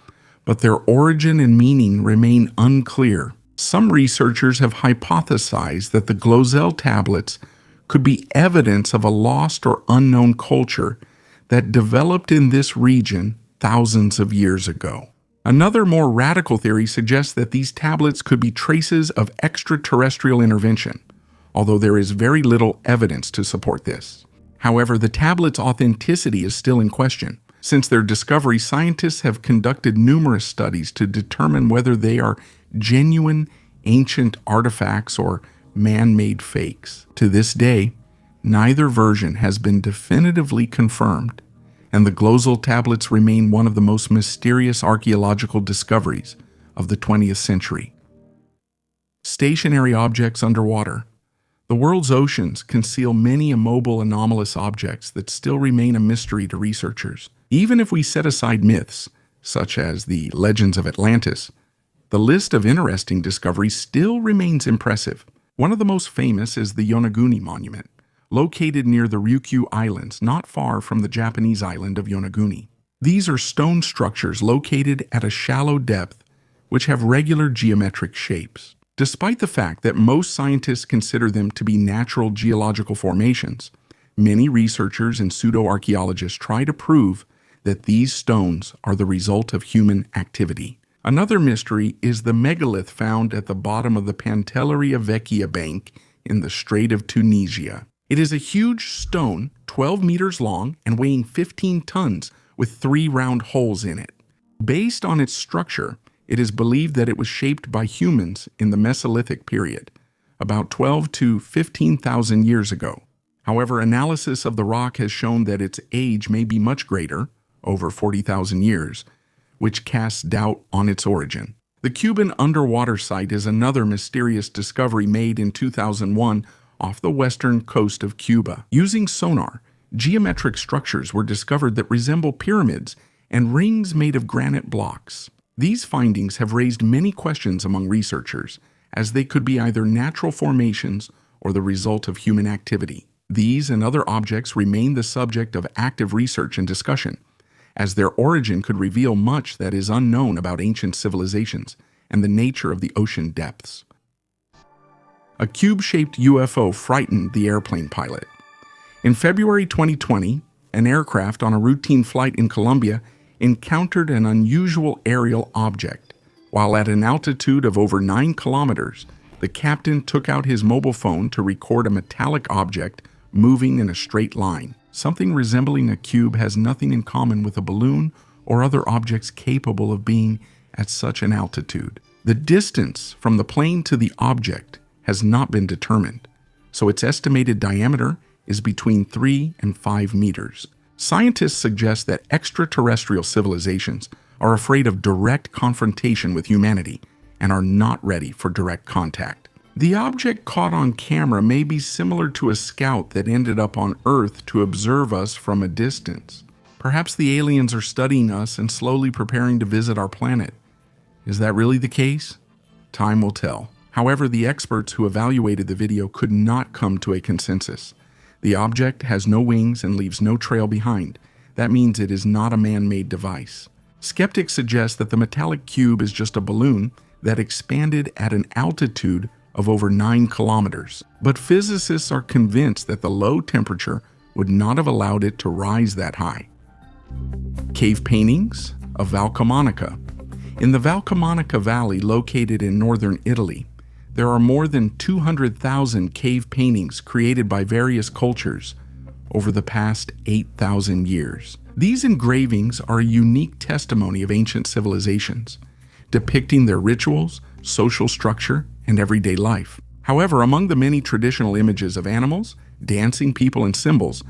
but their origin and meaning remain unclear. Some researchers have hypothesized that the Glozal tablets could be evidence of a lost or unknown culture that developed in this region thousands of years ago. Another more radical theory suggests that these tablets could be traces of extraterrestrial intervention, although there is very little evidence to support this. However, the tablets' authenticity is still in question. Since their discovery, scientists have conducted numerous studies to determine whether they are genuine ancient artifacts or man-made fakes. To this day, neither version has been definitively confirmed, and the Glozal tablets remain one of the most mysterious archaeological discoveries of the 20th century. Stationary objects underwater. The world's oceans conceal many immobile anomalous objects that still remain a mystery to researchers. Even if we set aside myths, such as the legends of Atlantis, the list of interesting discoveries still remains impressive. One of the most famous is the Yonaguni Monument, located near the Ryukyu Islands, not far from the Japanese island of Yonaguni. These are stone structures located at a shallow depth, which have regular geometric shapes. Despite the fact that most scientists consider them to be natural geological formations, many researchers and pseudo-archaeologists try to prove that these stones are the result of human activity. Another mystery is the megalith found at the bottom of the Pantelleria Vecchia Bank in the Strait of Tunisia. It is a huge stone, 12 meters long and weighing 15 tons, with 3 round holes in it. Based on its structure, it is believed that it was shaped by humans in the Mesolithic period, about 12 to 15,000 years ago. However, analysis of the rock has shown that its age may be much greater, over 40,000 years, which casts doubt on its origin. The Cuban underwater site is another mysterious discovery made in 2001 off the western coast of Cuba. Using sonar, geometric structures were discovered that resemble pyramids and rings made of granite blocks. These findings have raised many questions among researchers, as they could be either natural formations or the result of human activity. These and other objects remain the subject of active research and discussion, as their origin could reveal much that is unknown about ancient civilizations and the nature of the ocean depths. A cube-shaped UFO frightened the airplane pilot. In February 2020, an aircraft on a routine flight in Colombia encountered an unusual aerial object. While at an altitude of over 9 kilometers, the captain took out his mobile phone to record a metallic object moving in a straight line. Something resembling a cube has nothing in common with a balloon or other objects capable of being at such an altitude. The distance from the plane to the object has not been determined, so its estimated diameter is between 3 and 5 meters. Scientists suggest that extraterrestrial civilizations are afraid of direct confrontation with humanity and are not ready for direct contact. The object caught on camera may be similar to a scout that ended up on Earth to observe us from a distance. Perhaps the aliens are studying us and slowly preparing to visit our planet. Is that really the case? Time will tell. However, the experts who evaluated the video could not come to a consensus. The object has no wings and leaves no trail behind. That means it is not a man-made device. Skeptics suggest that the metallic cube is just a balloon that expanded at an altitude of over 9 kilometers. But physicists are convinced that the low temperature would not have allowed it to rise that high. Cave paintings of Valcamonica. In the Valcamonica Valley, located in northern Italy, there are more than 200,000 cave paintings created by various cultures over the past 8,000 years. These engravings are a unique testimony of ancient civilizations, depicting their rituals, social structure, and everyday life. However, among the many traditional images of animals, dancing people, and symbols,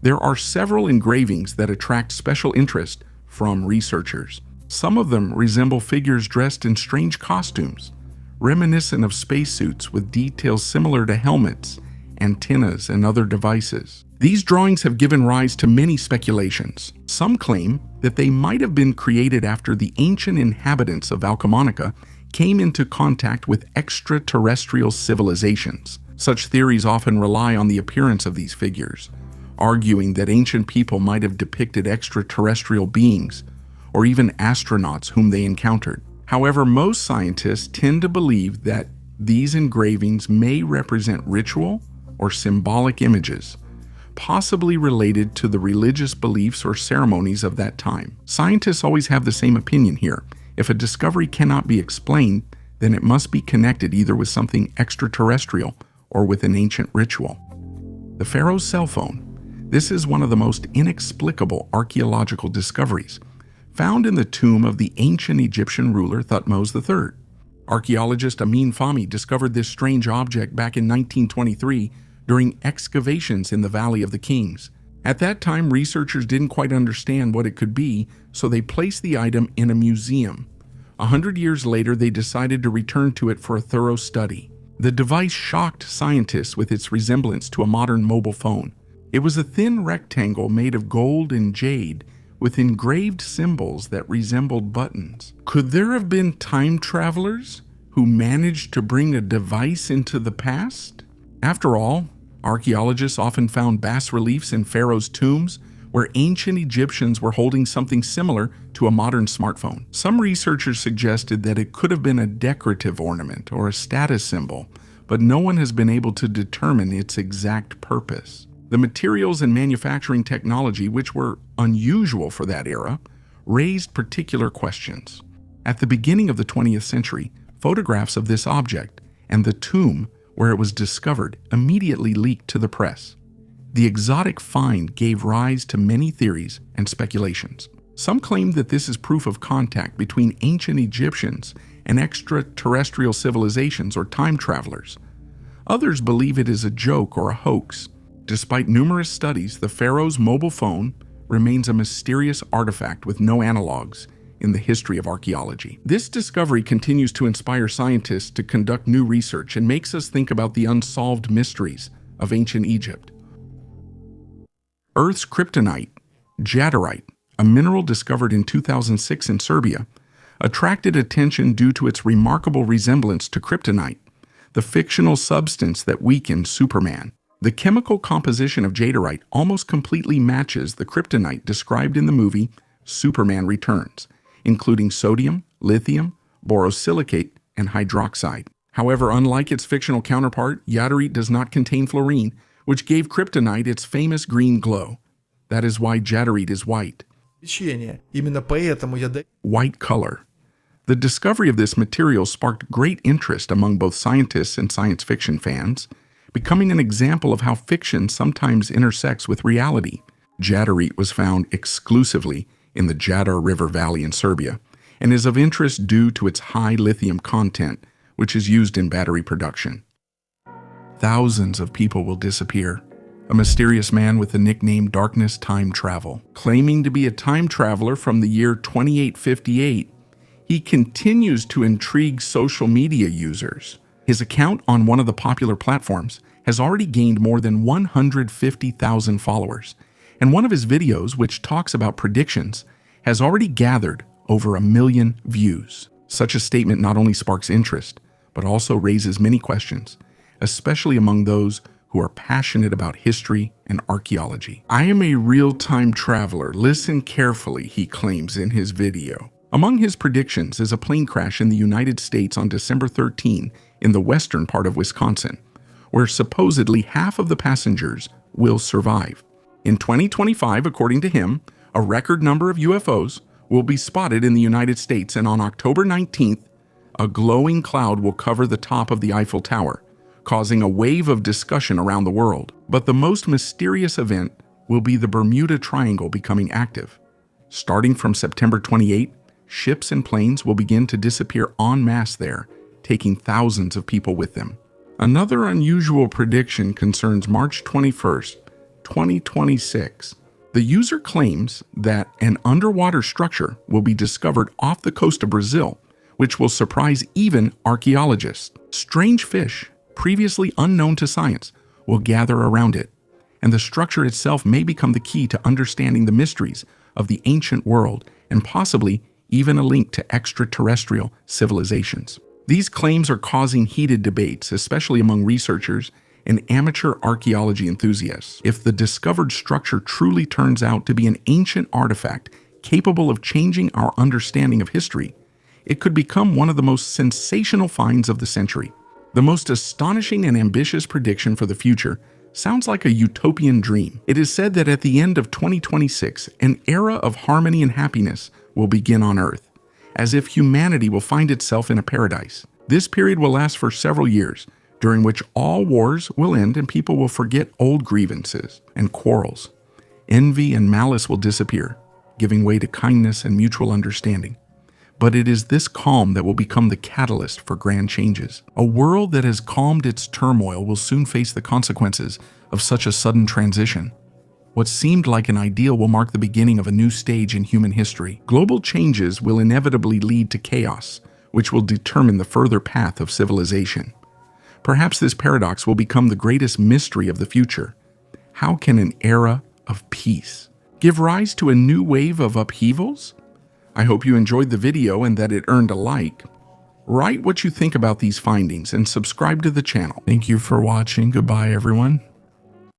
there are several engravings that attract special interest from researchers. Some of them resemble figures dressed in strange costumes, reminiscent of spacesuits with details similar to helmets, antennas, and other devices. These drawings have given rise to many speculations. Some claim that they might have been created after the ancient inhabitants of Valcamonica came into contact with extraterrestrial civilizations. Such theories often rely on the appearance of these figures, arguing that ancient people might have depicted extraterrestrial beings or even astronauts whom they encountered. However, most scientists tend to believe that these engravings may represent ritual or symbolic images, possibly related to the religious beliefs or ceremonies of that time. Scientists always have the same opinion here. If a discovery cannot be explained, then it must be connected either with something extraterrestrial or with an ancient ritual. The pharaoh's cell phone. This is one of the most inexplicable archaeological discoveries, found in the tomb of the ancient Egyptian ruler Thutmose III. Archaeologist Amin Fahmy discovered this strange object back in 1923 during excavations in the Valley of the Kings. At that time, researchers didn't quite understand what it could be, so they placed the item in a museum. 100 years later, they decided to return to it for a thorough study. The device shocked scientists with its resemblance to a modern mobile phone. It was a thin rectangle made of gold and jade with engraved symbols that resembled buttons. Could there have been time travelers who managed to bring a device into the past? After all, archaeologists often found bas-reliefs in pharaohs' tombs where ancient Egyptians were holding something similar to a modern smartphone. Some researchers suggested that it could have been a decorative ornament or a status symbol, but no one has been able to determine its exact purpose. The materials and manufacturing technology, which were unusual for that era, raised particular questions. At the beginning of the 20th century, photographs of this object and the tomb where it was discovered immediately leaked to the press. The exotic find gave rise to many theories and speculations. Some claim that this is proof of contact between ancient Egyptians and extraterrestrial civilizations or time travelers. Others believe it is a joke or a hoax. Despite numerous studies, the pharaoh's mobile phone remains a mysterious artifact with no analogs in the history of archaeology. This discovery continues to inspire scientists to conduct new research and makes us think about the unsolved mysteries of ancient Egypt. Earth's kryptonite, jadarite, a mineral discovered in 2006 in Serbia, attracted attention due to its remarkable resemblance to kryptonite, the fictional substance that weakened Superman. The chemical composition of jadarite almost completely matches the kryptonite described in the movie Superman Returns, including sodium, lithium, borosilicate, and hydroxide. However, unlike its fictional counterpart, jadarite does not contain fluorine, which gave kryptonite its famous green glow. That is why jadarite is white. White color. The discovery of this material sparked great interest among both scientists and science fiction fans, becoming an example of how fiction sometimes intersects with reality. Jadarite was found exclusively in the Jadar River Valley in Serbia and is of interest due to its high lithium content, which is used in battery production. Thousands of people will disappear. A mysterious man with the nickname Darkness Time Travel, claiming to be a time traveler from the year 2858, he continues to intrigue social media users. His account on one of the popular platforms has already gained more than 150,000 followers, and one of his videos, which talks about predictions, has already gathered over 1 million views. Such a statement not only sparks interest, but also raises many questions, especially among those who are passionate about history and archaeology. "I am a real-time traveler. Listen carefully," he claims in his video. Among his predictions is a plane crash in the United States on December 13 in the western part of Wisconsin, where supposedly half of the passengers will survive. In 2025, according to him, a record number of UFOs will be spotted in the United States, and on October 19th, a glowing cloud will cover the top of the Eiffel Tower, causing a wave of discussion around the world. But the most mysterious event will be the Bermuda Triangle becoming active. Starting from September 28, ships and planes will begin to disappear en masse there, taking thousands of people with them. Another unusual prediction concerns March 21st, 2026. The user claims that an underwater structure will be discovered off the coast of Brazil, which will surprise even archaeologists. Strange fish, previously unknown to science, will gather around it, and the structure itself may become the key to understanding the mysteries of the ancient world and possibly even a link to extraterrestrial civilizations. These claims are causing heated debates, especially among researchers and amateur archaeology enthusiasts. If the discovered structure truly turns out to be an ancient artifact capable of changing our understanding of history, it could become one of the most sensational finds of the century. The most astonishing and ambitious prediction for the future sounds like a utopian dream. It is said that at the end of 2026, an era of harmony and happiness will begin on Earth, as if humanity will find itself in a paradise. This period will last for several years, during which all wars will end and people will forget old grievances and quarrels. Envy and malice will disappear, giving way to kindness and mutual understanding. But it is this calm that will become the catalyst for grand changes. A world that has calmed its turmoil will soon face the consequences of such a sudden transition. What seemed like an ideal will mark the beginning of a new stage in human history. Global changes will inevitably lead to chaos, which will determine the further path of civilization. Perhaps this paradox will become the greatest mystery of the future. How can an era of peace give rise to a new wave of upheavals? I hope you enjoyed the video and that it earned a like. Write what you think about these findings and subscribe to the channel. Thank you for watching. Goodbye, everyone.